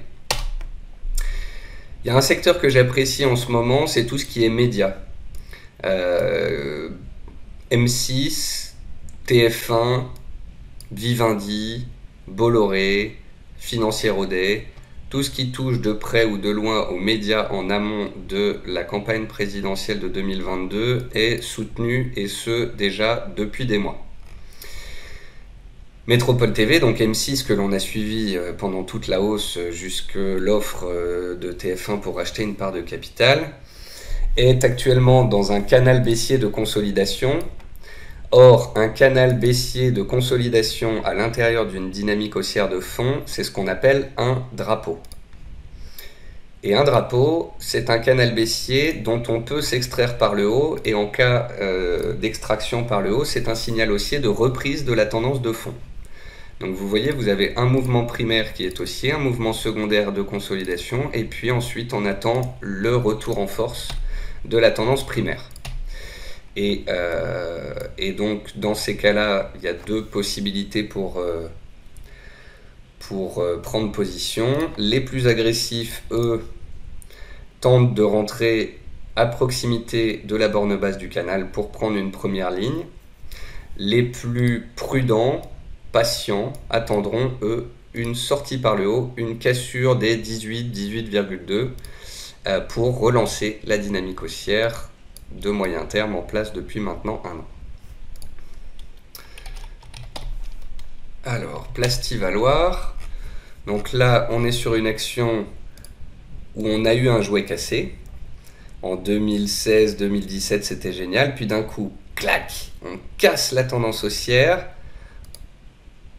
Il y a un secteur que j'apprécie en ce moment, c'est tout ce qui est média. M6, TF1, Vivendi, Bolloré, Financière Audet, tout ce qui touche de près ou de loin aux médias en amont de la campagne présidentielle de 2022 est soutenu, et ce déjà depuis des mois. Métropole TV, donc M6 que l'on a suivi pendant toute la hausse jusque l'offre de TF1 pour acheter une part de capital, est actuellement dans un canal baissier de consolidation. Or, un canal baissier de consolidation à l'intérieur d'une dynamique haussière de fond, c'est ce qu'on appelle un drapeau. Et un drapeau, c'est un canal baissier dont on peut s'extraire par le haut, et en cas d'extraction par le haut, c'est un signal haussier de reprise de la tendance de fond. Donc vous voyez, vous avez un mouvement primaire qui est haussier, un mouvement secondaire de consolidation, et puis ensuite on attend le retour en force de la tendance primaire. Et donc dans ces cas-là, il y a deux possibilités pour prendre position. Les plus agressifs, eux, tentent de rentrer à proximité de la borne basse du canal pour prendre une première ligne. Les plus prudents, patients, attendront, eux, une sortie par le haut, une cassure des 18, 18,2 pour relancer la dynamique haussière de moyen terme en place depuis maintenant un an. Alors, Plastivaloir. Donc là, on est sur une action où on a eu un jouet cassé. En 2016-2017, c'était génial. Puis d'un coup, clac, on casse la tendance haussière.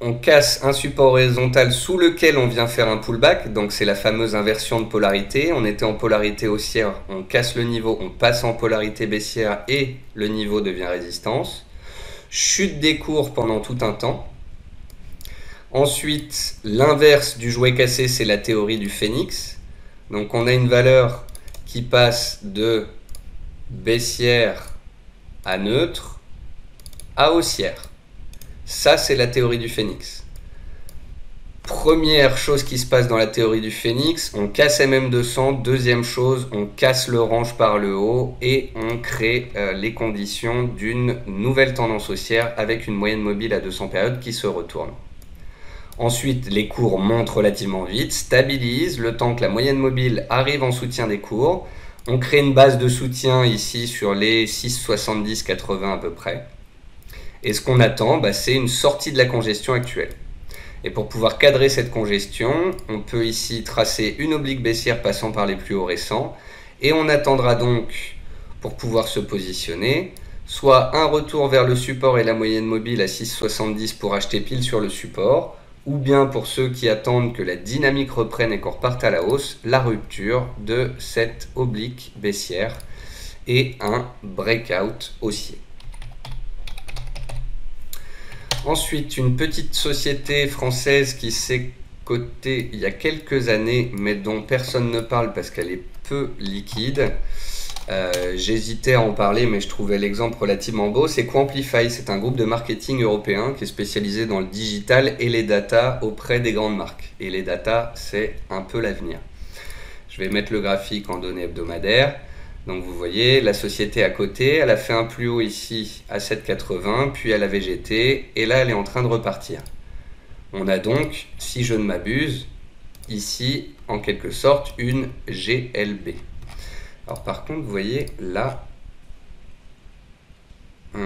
On casse un support horizontal sous lequel on vient faire un pullback, donc c'est la fameuse inversion de polarité. On était en polarité haussière, on casse le niveau, on passe en polarité baissière et le niveau devient résistance. Chute des cours pendant tout un temps. Ensuite, l'inverse du jouet cassé, c'est la théorie du phénix. Donc on a une valeur qui passe de baissière à neutre à haussière. Ça, c'est la théorie du phénix. Première chose qui se passe dans la théorie du phénix, on casse MM200. Deuxième chose, on casse le range par le haut et on crée les conditions d'une nouvelle tendance haussière avec une moyenne mobile à 200 périodes qui se retourne. Ensuite, les cours montent relativement vite, stabilisent le temps que la moyenne mobile arrive en soutien des cours. On crée une base de soutien ici sur les 6,70-80 à peu près. Et ce qu'on attend, c'est une sortie de la congestion actuelle. Et pour pouvoir cadrer cette congestion, on peut ici tracer une oblique baissière passant par les plus hauts récents. Et on attendra donc, pour pouvoir se positionner, soit un retour vers le support et la moyenne mobile à 6,70 pour acheter pile sur le support, ou bien pour ceux qui attendent que la dynamique reprenne et qu'on reparte à la hausse, la rupture de cette oblique baissière et un breakout haussier. Ensuite, une petite société française qui s'est cotée il y a quelques années, mais dont personne ne parle parce qu'elle est peu liquide, J'hésitais à en parler, mais je trouvais l'exemple relativement beau. C'est Quamplify, c'est un groupe de marketing européen qui est spécialisé dans le digital et les data auprès des grandes marques. Et les data, c'est un peu l'avenir. Je vais mettre le graphique en données hebdomadaires. Donc vous voyez, la société à côté, elle a fait un plus haut ici à 7,80, puis elle a végété, et là elle est en train de repartir. On a donc, si je ne m'abuse, ici en quelque sorte une GLB. Alors par contre, vous voyez là, je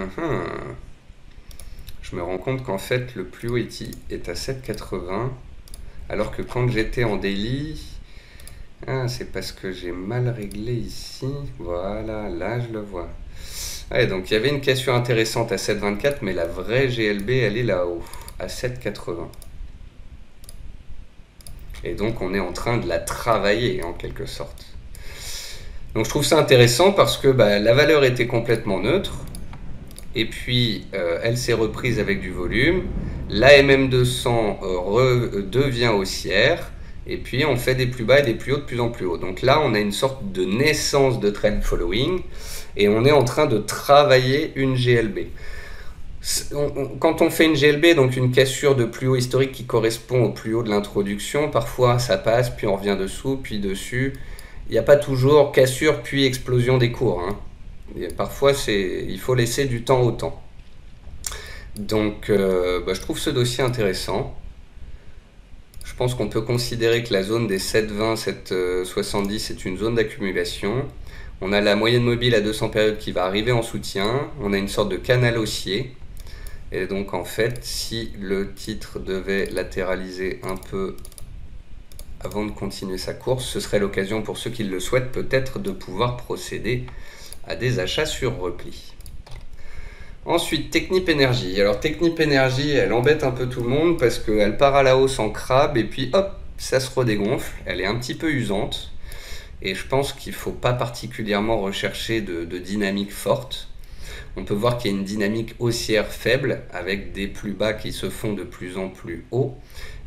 me rends compte qu'en fait le plus haut ici est à 7,80, alors que quand j'étais en daily, c'est parce que j'ai mal réglé ici. Voilà, là je le vois. Ouais, donc il y avait une cassure intéressante à 7,24, mais la vraie GLB, elle est là-haut, à 7,80. Et donc on est en train de la travailler en quelque sorte. Donc je trouve ça intéressant parce que la valeur était complètement neutre. Et puis elle s'est reprise avec du volume. La MM200 redevient haussière. Et puis on fait des plus bas et des plus hauts de plus en plus haut. Donc là on a une sorte de naissance de trend following. Et on est en train de travailler une GLB. Quand on fait une GLB, donc une cassure de plus haut historique qui correspond au plus haut de l'introduction, parfois ça passe, puis on revient dessous, puis dessus. Il n'y a pas toujours cassure puis explosion des cours. Parfois, il faut laisser du temps au temps. Donc, je trouve ce dossier intéressant. Je pense qu'on peut considérer que la zone des 7,20, 7,70 est une zone d'accumulation. On a la moyenne mobile à 200 périodes qui va arriver en soutien. On a une sorte de canal haussier. Et donc, en fait, si le titre devait latéraliser un peu avant de continuer sa course, ce serait l'occasion pour ceux qui le souhaitent peut-être de pouvoir procéder à des achats sur repli. Ensuite, Technip Energies. Alors Technip Energies, elle embête un peu tout le monde parce qu'elle part à la hausse en crabe et puis hop, ça se redégonfle. Elle est un petit peu usante et je pense qu'il ne faut pas particulièrement rechercher de dynamique forte. On peut voir qu'il y a une dynamique haussière faible avec des plus bas qui se font de plus en plus haut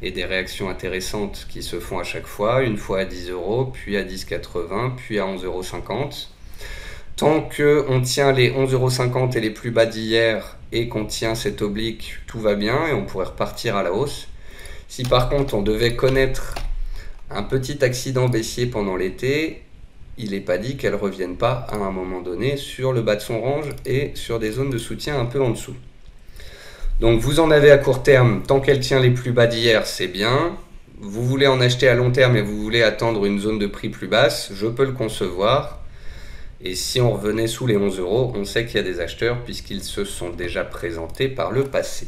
et des réactions intéressantes qui se font à chaque fois, une fois à 10 €, puis à 10,80 €, puis à 11,50 €. Tant qu'on tient les 11,50 € et les plus bas d'hier et qu'on tient cette oblique, tout va bien et on pourrait repartir à la hausse. Si par contre on devait connaître un petit accident baissier pendant l'été, il n'est pas dit qu'elle ne revienne pas à un moment donné sur le bas de son range et sur des zones de soutien un peu en dessous. Donc vous en avez à court terme, tant qu'elle tient les plus bas d'hier, c'est bien. Vous voulez en acheter à long terme et vous voulez attendre une zone de prix plus basse, je peux le concevoir. Et si on revenait sous les 11 €, on sait qu'il y a des acheteurs puisqu'ils se sont déjà présentés par le passé.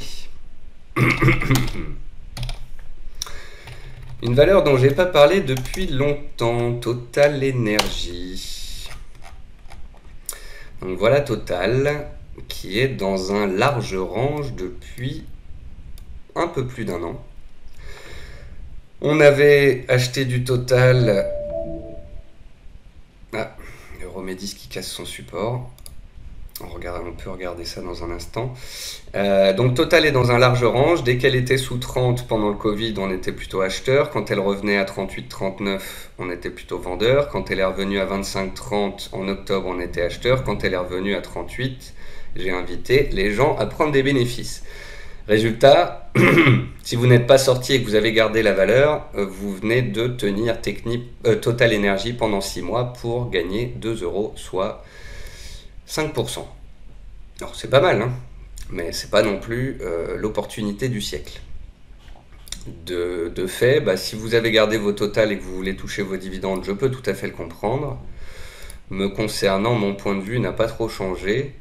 Une valeur dont je n'ai pas parlé depuis longtemps, Total Energy. Donc voilà Total, qui est dans un large range depuis un peu plus d'1 an. On avait acheté du Total. Euromedis qui casse son support. On peut regarder ça dans un instant. Donc Total est dans un large range. Dès qu'elle était sous 30 pendant le Covid, on était plutôt acheteur. Quand elle revenait à 38-39, on était plutôt vendeur. Quand elle est revenue à 25-30 en octobre, on était acheteur. Quand elle est revenue à 38, j'ai invité les gens à prendre des bénéfices. Résultat, si vous n'êtes pas sorti et que vous avez gardé la valeur, vous venez de tenir Total Energy pendant 6 mois pour gagner 2 €, soit 5%. Alors c'est pas mal, mais c'est pas non plus l'opportunité du siècle. De fait, si vous avez gardé vos Total et que vous voulez toucher vos dividendes, je peux tout à fait le comprendre. Me concernant, mon point de vue n'a pas trop changé.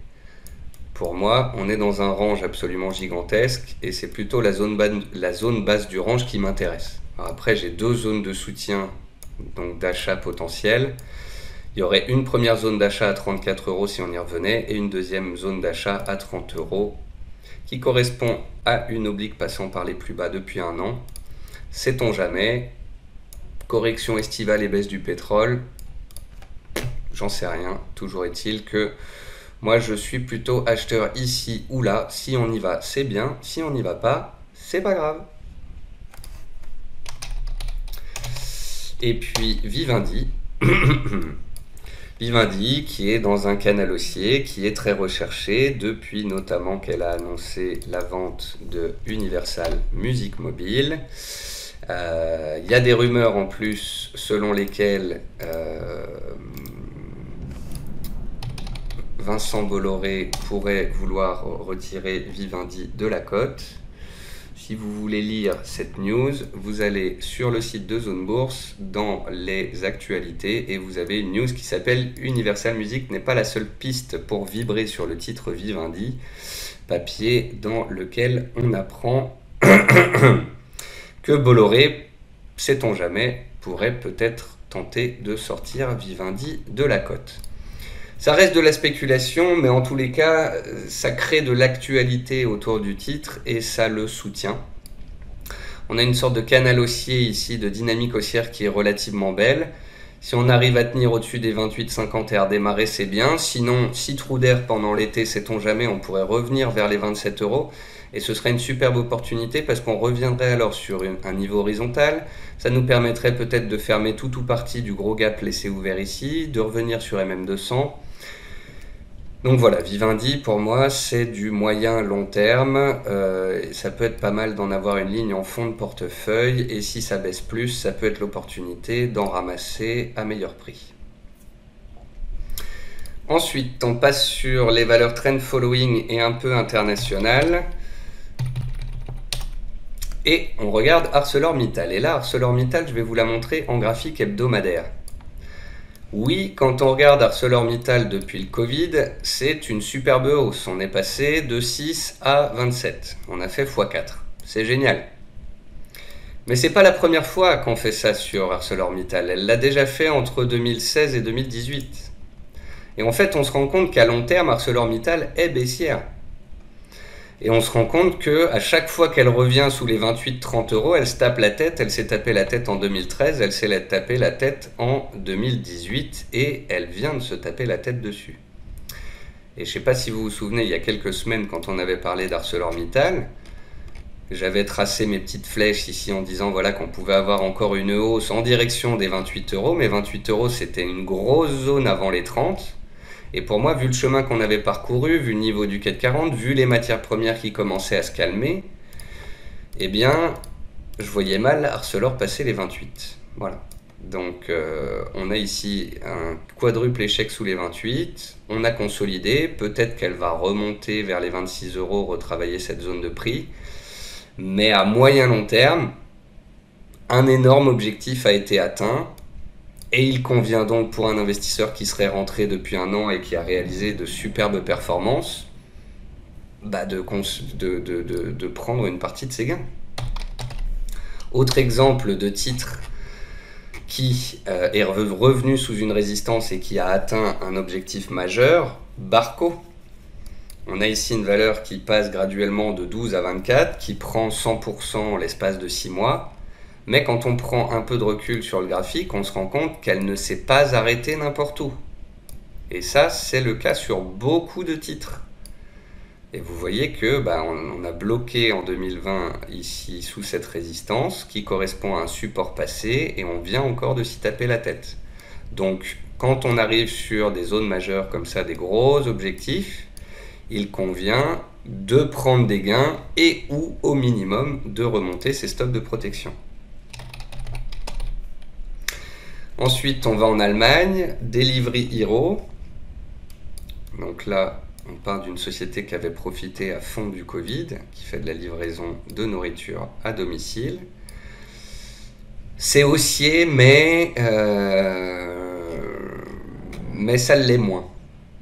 Pour moi, on est dans un range absolument gigantesque et c'est plutôt la zone basse du range qui m'intéresse. Après, j'ai 2 zones de soutien, donc d'achat potentiel. Il y aurait une première zone d'achat à 34 € si on y revenait et une deuxième zone d'achat à 30 € qui correspond à une oblique passant par les plus bas depuis 1 an. Sait-on jamais? Correction estivale et baisse du pétrole, j'en sais rien. Toujours est-il que moi, je suis plutôt acheteur ici ou là. Si on y va, c'est bien. Si on n'y va pas, c'est pas grave. Et puis, Vivendi. Vivendi, qui est dans un canal haussier, qui est très recherché depuis notamment qu'elle a annoncé la vente de Universal Music Mobile. Il y a des rumeurs en plus selon lesquelles Vincent Bolloré pourrait vouloir retirer Vivendi de la cote. Si vous voulez lire cette news, vous allez sur le site de Zone Bourse dans les actualités et vous avez une news qui s'appelle Universal Music n'est pas la seule piste pour vibrer sur le titre Vivendi, papier dans lequel on apprend que Bolloré, sait-on jamais, pourrait peut-être tenter de sortir Vivendi de la cote. Ça reste de la spéculation, mais en tous les cas, ça crée de l'actualité autour du titre et ça le soutient. On a une sorte de canal haussier ici, de dynamique haussière qui est relativement belle. Si on arrive à tenir au-dessus des 28,50 et à redémarrer, c'est bien. Sinon, si trou d'air pendant l'été, sait-on jamais, on pourrait revenir vers les 27 €. Et ce serait une superbe opportunité parce qu'on reviendrait alors sur un niveau horizontal. Ça nous permettrait peut-être de fermer tout ou partie du gros gap laissé ouvert ici, de revenir sur MM200. Donc voilà, Vivendi pour moi c'est du moyen long terme, ça peut être pas mal d'en avoir une ligne en fond de portefeuille et si ça baisse plus, ça peut être l'opportunité d'en ramasser à meilleur prix. Ensuite, on passe sur les valeurs trend following et un peu internationales. Et on regarde ArcelorMittal. Et là, ArcelorMittal, je vais vous la montrer en graphique hebdomadaire. Oui, quand on regarde ArcelorMittal depuis le Covid, c'est une superbe hausse. On est passé de 6 à 27. On a fait x4. C'est génial. Mais c'est pas la première fois qu'on fait ça sur ArcelorMittal. Elle l'a déjà fait entre 2016 et 2018. Et en fait, on se rend compte qu'à long terme, ArcelorMittal est baissière. Et on se rend compte qu'à chaque fois qu'elle revient sous les 28-30 €, elle se tape la tête. Elle s'est tapée la tête en 2013, elle s'est tapée la tête en 2018 et elle vient de se taper la tête dessus. Et je ne sais pas si vous vous souvenez, il y a quelques semaines, quand on avait parlé d'ArcelorMittal, j'avais tracé mes petites flèches ici en disant voilà, qu'on pouvait avoir encore une hausse en direction des 28 €. Mais 28 € c'était une grosse zone avant les 30. Et pour moi, vu le chemin qu'on avait parcouru, vu le niveau du CAC 40, vu les matières premières qui commençaient à se calmer, eh bien, je voyais mal Arcelor passer les 28. Voilà. Donc, on a ici un quadruple échec sous les 28. On a consolidé. Peut-être qu'elle va remonter vers les 26 €, retravailler cette zone de prix. Mais à moyen long terme, un énorme objectif a été atteint. Et il convient donc pour un investisseur qui serait rentré depuis un an et qui a réalisé de superbes performances, de prendre une partie de ses gains. Autre exemple de titre qui est revenu sous une résistance et qui a atteint un objectif majeur, Barco. On a ici une valeur qui passe graduellement de 12 à 24, qui prend 100% en l'espace de 6 mois. Mais quand on prend un peu de recul sur le graphique, on se rend compte qu'elle ne s'est pas arrêtée n'importe où. Et ça, c'est le cas sur beaucoup de titres. Et vous voyez que on a bloqué en 2020 ici sous cette résistance qui correspond à un support passé et on vient encore de s'y taper la tête. Donc quand on arrive sur des zones majeures comme ça, des gros objectifs, il convient de prendre des gains et ou au minimum de remonter ses stocks de protection. Ensuite, on va en Allemagne, Delivery Hero. Donc là, on parle d'une société qui avait profité à fond du Covid, qui fait de la livraison de nourriture à domicile. C'est haussier, mais ça l'est moins.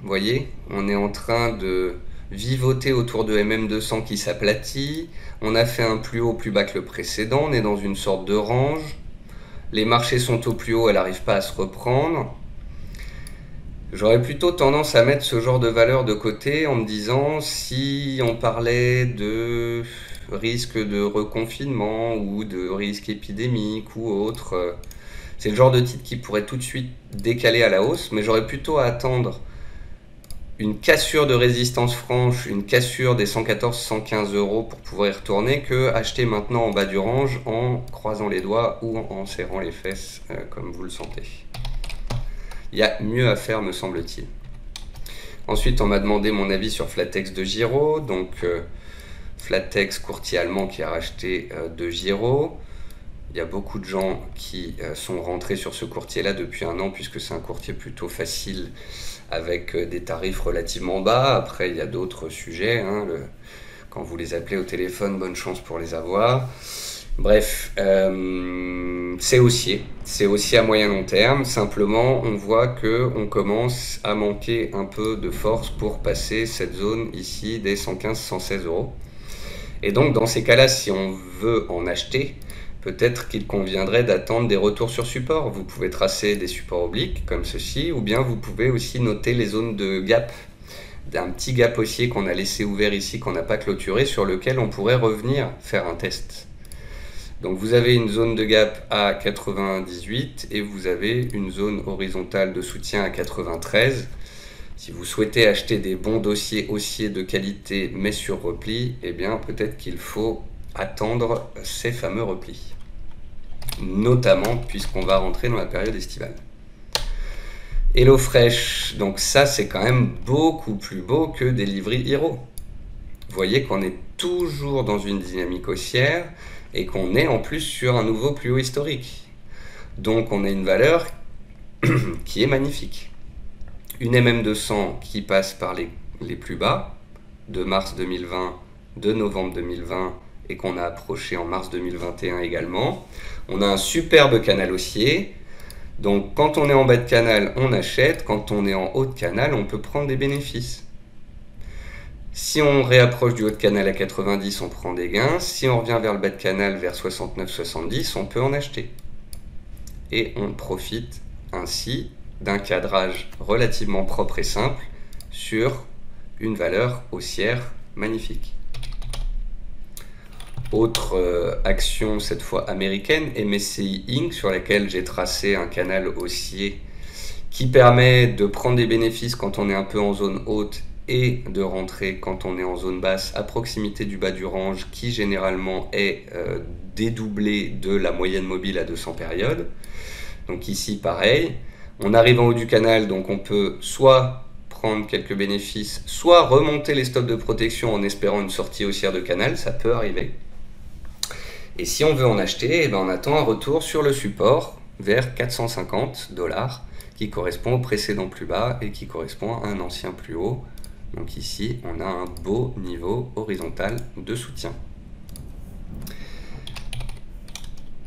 Vous voyez, on est en train de vivoter autour de MM200 qui s'aplatit. On a fait un plus haut, plus bas que le précédent. On est dans une sorte de range. Les marchés sont au plus haut, elle n'arrive pas à se reprendre. J'aurais plutôt tendance à mettre ce genre de valeur de côté en me disant si on parlait de risque de reconfinement ou de risque épidémique ou autre. C'est le genre de titre qui pourrait tout de suite décaler à la hausse, mais j'aurais plutôt à attendre une cassure de résistance franche, une cassure des 114-115 € pour pouvoir y retourner que acheter maintenant en bas du range en croisant les doigts ou en serrant les fesses comme vous le sentez. il y a mieux à faire me semble-t-il. Ensuite, on m'a demandé mon avis sur Flatex de Giraud. Donc, Flatex, courtier allemand qui a racheté de Giraud. Il y a beaucoup de gens qui sont rentrés sur ce courtier-là depuis 1 an, puisque c'est un courtier plutôt facile avec des tarifs relativement bas. Après, il y a d'autres sujets. Hein, quand vous les appelez au téléphone, bonne chance pour les avoir. Bref, c'est haussier à moyen long terme. Simplement, on voit qu'on commence à manquer un peu de force pour passer cette zone ici des 115-116 euros. Et donc, dans ces cas-là, si on veut en acheter, peut-être qu'il conviendrait d'attendre des retours sur support. Vous pouvez tracer des supports obliques comme ceci, ou bien vous pouvez aussi noter les zones de gap, d'un petit gap haussier qu'on a laissé ouvert ici, qu'on n'a pas clôturé, sur lequel on pourrait revenir faire un test. Donc vous avez une zone de gap à 98 et vous avez une zone horizontale de soutien à 93. Si vous souhaitez acheter des bons dossiers haussiers de qualité mais sur repli, eh bien peut-être qu'il faut attendre ces fameux replis. Notamment puisqu'on va rentrer dans la période estivale. HelloFresh, donc ça c'est quand même beaucoup plus beau que Delivery Hero. Vous voyez qu'on est toujours dans une dynamique haussière et qu'on est en plus sur un nouveau plus haut historique. Donc on a une valeur qui est magnifique. Une MM200 qui passe par les plus bas de mars 2020, de novembre 2020 et qu'on a approché en mars 2021 également. On a un superbe canal haussier. Donc quand on est en bas de canal, on achète. Quand on est en haut de canal, on peut prendre des bénéfices. Si on réapproche du haut de canal à 90, on prend des gains. Si on revient vers le bas de canal, vers 69-70, on peut en acheter. Et on profite ainsi d'un cadrage relativement propre et simple sur une valeur haussière magnifique. Autre action, cette fois américaine, MSCI Inc., sur laquelle j'ai tracé un canal haussier qui permet de prendre des bénéfices quand on est un peu en zone haute et de rentrer quand on est en zone basse à proximité du bas du range qui généralement est dédoublé de la moyenne mobile à 200 périodes. Donc ici pareil, on arrive en haut du canal, donc on peut soit prendre quelques bénéfices, soit remonter les stops de protection en espérant une sortie haussière de canal, ça peut arriver. Et si on veut en acheter, eh ben on attend un retour sur le support vers 450 $, qui correspond au précédent plus bas et qui correspond à un ancien plus haut. Donc ici, on a un beau niveau horizontal de soutien.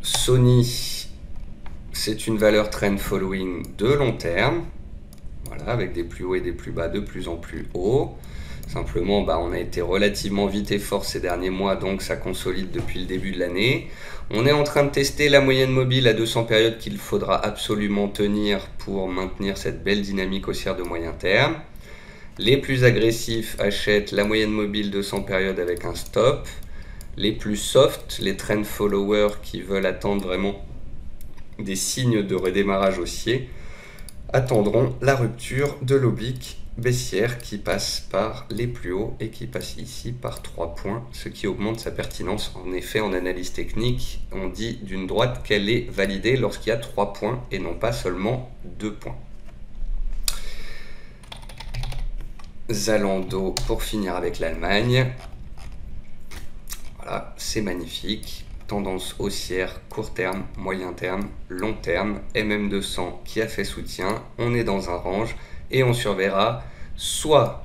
Sony, c'est une valeur trend following de long terme. Voilà, avec des plus hauts et des plus bas de plus en plus hauts. Simplement, on a été relativement vite et fort ces derniers mois, donc ça consolide depuis le début de l'année. On est en train de tester la moyenne mobile à 200 périodes qu'il faudra absolument tenir pour maintenir cette belle dynamique haussière de moyen terme. Les plus agressifs achètent la moyenne mobile 200 périodes avec un stop. Les plus soft, les trend followers qui veulent attendre vraiment des signes de redémarrage haussier, attendront la rupture de l'oblique baissière qui passe par les plus hauts et qui passe ici par 3 points, ce qui augmente sa pertinence. En effet, en analyse technique, on dit d'une droite qu'elle est validée lorsqu'il y a 3 points et non pas seulement 2 points. Zalando pour finir avec l'Allemagne. Voilà, c'est magnifique. Tendance haussière, court terme, moyen terme, long terme, MM200 qui a fait soutien. On est dans un range et on surveillera soit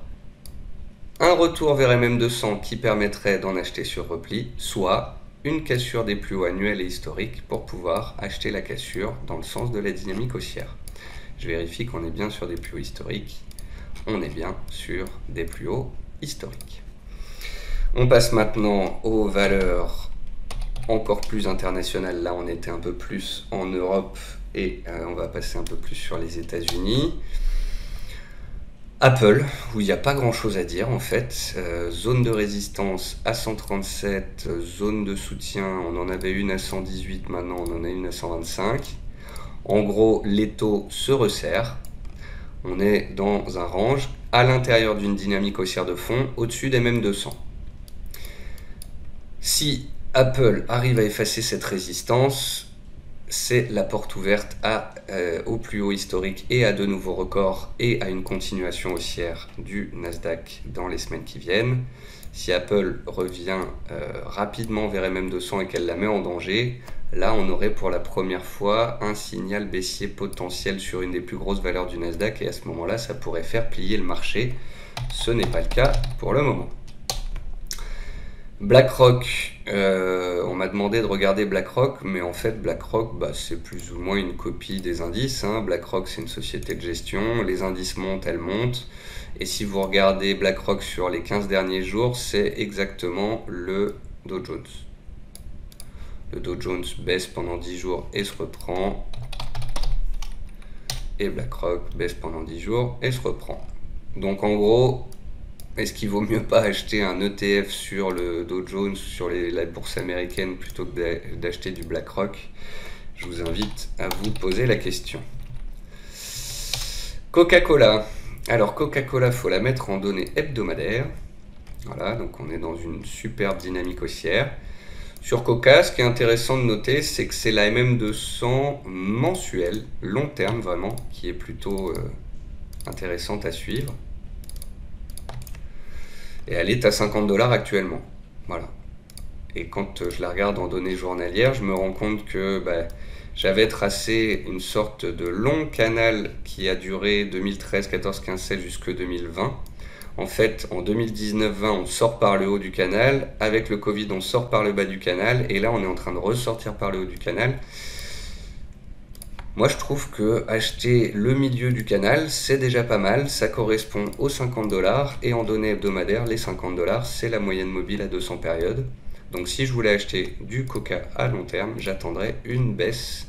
un retour vers MM200 qui permettrait d'en acheter sur repli, soit une cassure des plus hauts annuels et historiques pour pouvoir acheter la cassure dans le sens de la dynamique haussière. Je vérifie qu'on est bien sur des plus hauts historiques. On est bien sur des plus hauts historiques. On passe maintenant aux valeurs encore plus internationales. Là, on était un peu plus en Europe et on va passer un peu plus sur les États-Unis. Apple, où il n'y a pas grand-chose à dire en fait. Zone de résistance à 137, zone de soutien, on en avait une à 118, maintenant on en a une à 125. En gros, les taux se resserrent. On est dans un range à l'intérieur d'une dynamique haussière de fond, au-dessus des mêmes 200. Si Apple arrive à effacer cette résistance, c'est la porte ouverte au plus haut historique et à de nouveaux records et à une continuation haussière du Nasdaq dans les semaines qui viennent. Si Apple revient rapidement vers MM200 et qu'elle la met en danger, là on aurait pour la première fois un signal baissier potentiel sur une des plus grosses valeurs du Nasdaq et à ce moment-là ça pourrait faire plier le marché. Ce n'est pas le cas pour le moment. BlackRock, on m'a demandé de regarder BlackRock, mais en fait BlackRock c'est plus ou moins une copie des indices. BlackRock c'est une société de gestion, les indices montent, elles montent. Et si vous regardez BlackRock sur les 15 derniers jours, c'est exactement le Dow Jones. Le Dow Jones baisse pendant 10 jours et se reprend. Et BlackRock baisse pendant 10 jours et se reprend. Donc en gros, est-ce qu'il vaut mieux pas acheter un ETF sur le Dow Jones, sur la bourse américaine, plutôt que d'acheter du BlackRock? Je vous invite à vous poser la question. Coca-Cola. Alors Coca-Cola, faut la mettre en données hebdomadaires. Voilà, donc on est dans une superbe dynamique haussière. Sur Coca, ce qui est intéressant de noter, c'est que c'est la MM200 mensuelle, long terme vraiment, qui est plutôt intéressante à suivre. Et elle est à 50 $ actuellement. Voilà. Et quand je la regarde en données journalières, je me rends compte que j'avais tracé une sorte de long canal qui a duré 2013, 14, 15, 16 jusque 2020. En fait, en 2019-20, on sort par le haut du canal. Avec le Covid, on sort par le bas du canal. Et là, on est en train de ressortir par le haut du canal. Moi, je trouve que acheter le milieu du canal, c'est déjà pas mal. Ça correspond aux 50 $. Et en données hebdomadaires, les 50 $, c'est la moyenne mobile à 200 périodes. Donc si je voulais acheter du Coca à long terme, j'attendrais une baisse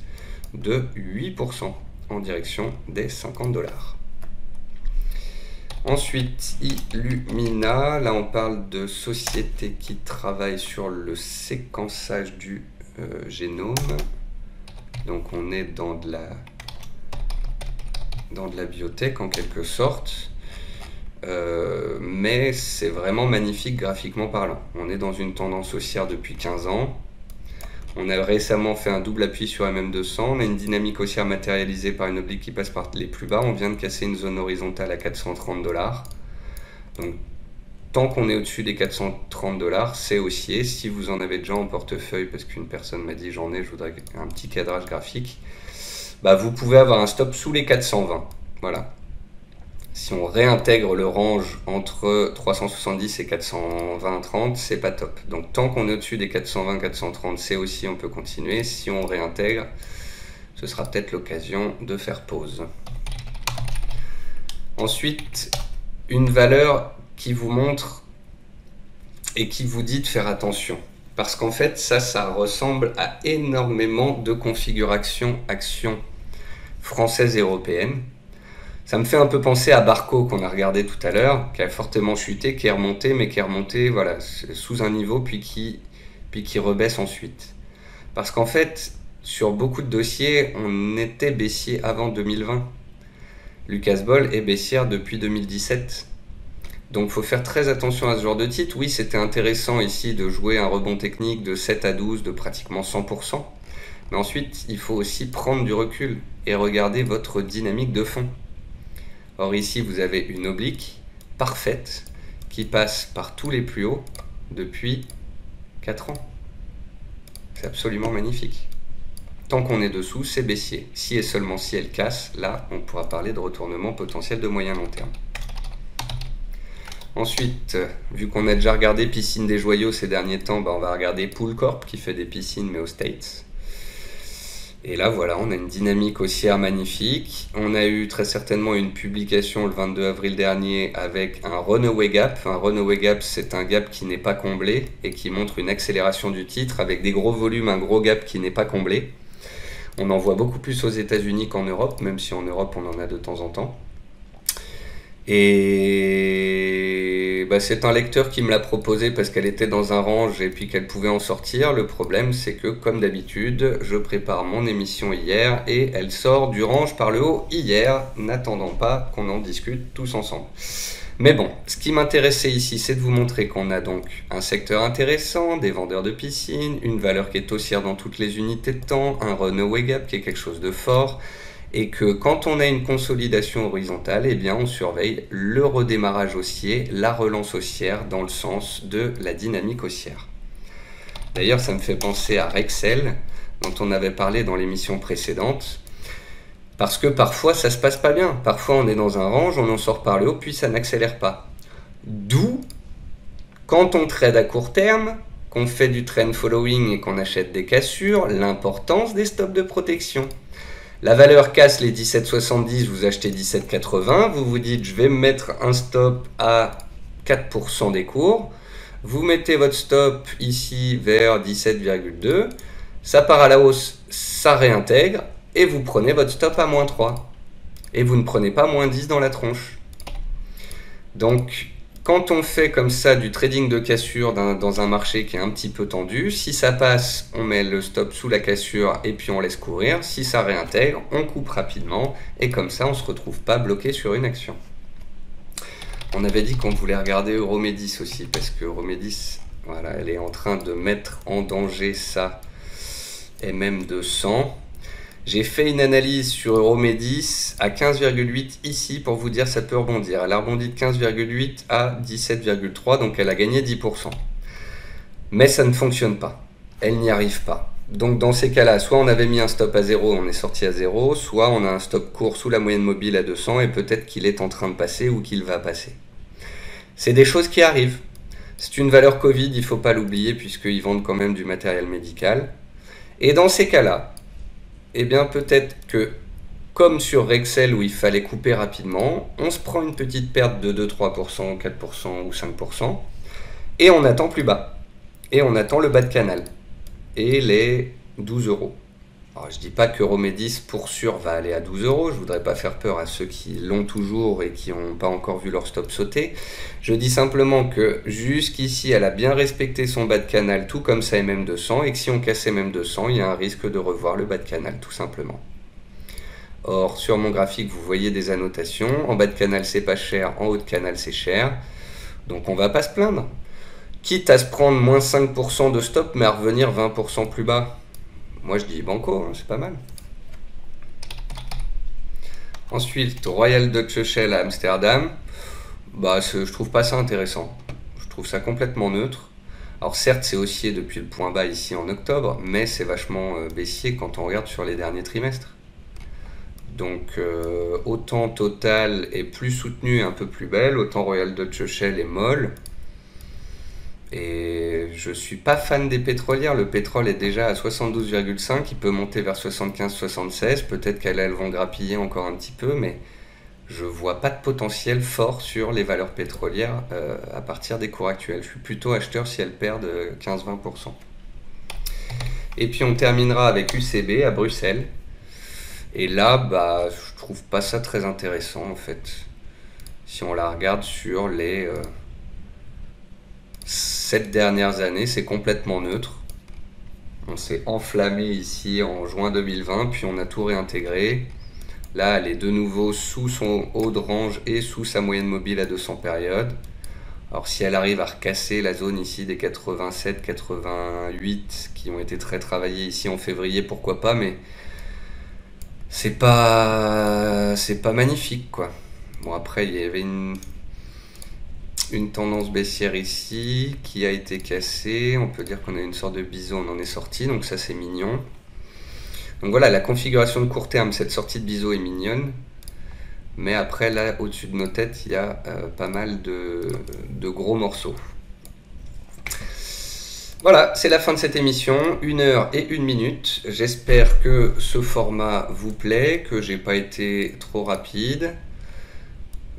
de 8% en direction des 50 $. Ensuite, Illumina, là on parle de sociétés qui travaillent sur le séquençage du génome. Donc on est dans de la biotech en quelque sorte. Mais c'est vraiment magnifique graphiquement parlant. On est dans une tendance haussière depuis 15 ans. On a récemment fait un double appui sur MM200. On a une dynamique haussière matérialisée par une oblique qui passe par les plus bas. On vient de casser une zone horizontale à 430 $. Donc tant qu'on est au-dessus des 430 $, c'est haussier. Si vous en avez déjà en portefeuille, parce qu'une personne m'a dit j'en ai, je voudrais un petit cadrage graphique, vous pouvez avoir un stop sous les 420. Voilà. Si on réintègre le range entre 370 et 420-30, c'est pas top. Donc tant qu'on est au-dessus des 420-430, c'est aussi, on peut continuer. Si on réintègre, ce sera peut-être l'occasion de faire pause. Ensuite, une valeur qui vous montre et qui vous dit de faire attention. Parce qu'en fait, ça ressemble à énormément de configurations actions françaises et européennes. Ça me fait un peu penser à Barco qu'on a regardé tout à l'heure, qui a fortement chuté, qui est remonté, mais qui est remonté voilà, sous un niveau, puis qui rebaisse ensuite. Parce qu'en fait, sur beaucoup de dossiers, on était baissier avant 2020. Lucas Boll est baissière depuis 2017. Donc il faut faire très attention à ce genre de titre. Oui, c'était intéressant ici de jouer un rebond technique de 7 à 12 de pratiquement 100%. Mais ensuite, il faut aussi prendre du recul et regarder votre dynamique de fond. Or ici, vous avez une oblique parfaite qui passe par tous les plus hauts depuis 4 ans. C'est absolument magnifique. Tant qu'on est dessous, c'est baissier. Si et seulement si elle casse, là, on pourra parler de retournement potentiel de moyen long terme. Ensuite, vu qu'on a déjà regardé Piscine des Joyaux ces derniers temps, on va regarder Poolcorp qui fait des piscines mais aux States. Et là, voilà, on a une dynamique haussière magnifique. On a eu très certainement une publication le 22 avril dernier avec un runaway gap. Un runaway gap, c'est un gap qui n'est pas comblé et qui montre une accélération du titre avec des gros volumes, un gros gap qui n'est pas comblé. On en voit beaucoup plus aux États-Unis qu'en Europe, même si en Europe, on en a de temps en temps. Et c'est un lecteur qui me l'a proposé parce qu'elle était dans un range et puis qu'elle pouvait en sortir. Le problème, c'est que, comme d'habitude, je prépare mon émission hier et elle sort du range par le haut hier, n'attendant pas qu'on en discute tous ensemble. Mais bon, ce qui m'intéressait ici, c'est de vous montrer qu'on a donc un secteur intéressant, des vendeurs de piscines, une valeur qui est haussière dans toutes les unités de temps, un runaway gap qui est quelque chose de fort, et que quand on a une consolidation horizontale, eh bien on surveille le redémarrage haussier, la relance haussière dans le sens de la dynamique haussière. D'ailleurs, ça me fait penser à Rexel, dont on avait parlé dans l'émission précédente. Parce que parfois ça se passe pas bien, parfois on est dans un range, on en sort par le haut, puis ça n'accélère pas. D'où, quand on trade à court terme, qu'on fait du trend following et qu'on achète des cassures, l'importance des stops de protection. La valeur casse les 17,70, vous achetez 17,80, vous vous dites je vais me mettre un stop à 4% des cours, vous mettez votre stop ici vers 17,2, ça part à la hausse, ça réintègre, et vous prenez votre stop à moins 3. Et vous ne prenez pas moins 10 dans la tronche. Donc, quand on fait comme ça du trading de cassure dans un marché qui est un petit peu tendu, si ça passe, on met le stop sous la cassure et puis on laisse courir. Si ça réintègre, on coupe rapidement et comme ça, on ne se retrouve pas bloqué sur une action. On avait dit qu'on voulait regarder Euromedis aussi parce que Euromedis, voilà, elle est en train de mettre en danger ça et même de 100. J'ai fait une analyse sur Euromedis à 15,8 ici pour vous dire ça peut rebondir. Elle a rebondi de 15,8 à 17,3, donc elle a gagné 10%. Mais ça ne fonctionne pas. Elle n'y arrive pas. Donc dans ces cas-là, soit on avait mis un stop à 0, on est sorti à 0, soit on a un stop court sous la moyenne mobile à 200 et peut-être qu'il est en train de passer ou qu'il va passer. C'est des choses qui arrivent. C'est une valeur Covid, il ne faut pas l'oublier puisqu'ils vendent quand même du matériel médical. Et dans ces cas-là, eh bien peut-être que, comme sur Rexel où il fallait couper rapidement, on se prend une petite perte de 2, 3%, 4% ou 5%, et on attend plus bas. Et on attend le bas de canal. Et les 12 €. Alors je dis pas que Euromedis pour sûr va aller à 12 €, je voudrais pas faire peur à ceux qui l'ont toujours et qui n'ont pas encore vu leur stop sauter. Je dis simplement que jusqu'ici elle a bien respecté son bas de canal tout comme ça MM200 et que si on cassait MM200 il y a un risque de revoir le bas de canal tout simplement. Or sur mon graphique vous voyez des annotations, en bas de canal c'est pas cher, en haut de canal c'est cher, donc on va pas se plaindre. Quitte à se prendre moins 5% de stop mais à revenir 20% plus bas. Moi je dis banco, hein, c'est pas mal. Ensuite, Royal Dutch Shell à Amsterdam. Bah, je trouve pas ça intéressant. Je trouve ça complètement neutre. Alors certes, c'est haussier depuis le point bas ici en octobre, mais c'est vachement baissier quand on regarde sur les derniers trimestres. Donc autant Total est plus soutenu et un peu plus belle, autant Royal Dutch Shell est molle. Et je suis pas fan des pétrolières, le pétrole est déjà à 72,5, il peut monter vers 75-76, peut-être qu'elles vont grappiller encore un petit peu, mais je vois pas de potentiel fort sur les valeurs pétrolières à partir des cours actuels. Je suis plutôt acheteur si elles perdent 15-20%. Et puis on terminera avec UCB à Bruxelles. Et là, bah, je trouve pas ça très intéressant en fait. Si on la regarde sur les 7 dernières années, c'est complètement neutre. On s'est enflammé ici en juin 2020, puis on a tout réintégré. Là, elle est de nouveau sous son haut de range et sous sa moyenne mobile à 200 périodes. Alors si elle arrive à recasser la zone ici des 87, 88 qui ont été très travaillées ici en février, pourquoi pas, mais c'est pas magnifique quoi. Bon après il y avait une tendance baissière ici qui a été cassée, on peut dire qu'on a une sorte de biseau, on en est sorti, donc ça c'est mignon. Donc voilà, la configuration de court terme, cette sortie de biseau est mignonne, mais après là au-dessus de nos têtes il y a pas mal de gros morceaux. Voilà, c'est la fin de cette émission, 1 heure et 1 minute. J'espère que ce format vous plaît, que j'ai pas été trop rapide.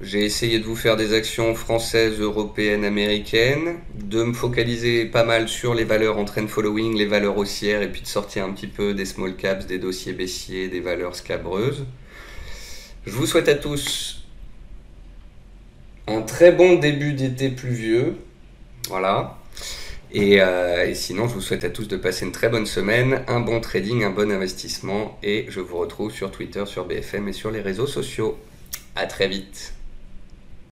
J'ai essayé de vous faire des actions françaises, européennes, américaines, de me focaliser pas mal sur les valeurs en trend following, les valeurs haussières, et puis de sortir un petit peu des small caps, des dossiers baissiers, des valeurs scabreuses. Je vous souhaite à tous un très bon début d'été pluvieux. Voilà. Et sinon, je vous souhaite à tous de passer une très bonne semaine, un bon trading, un bon investissement. Et je vous retrouve sur Twitter, sur BFM et sur les réseaux sociaux. À très vite.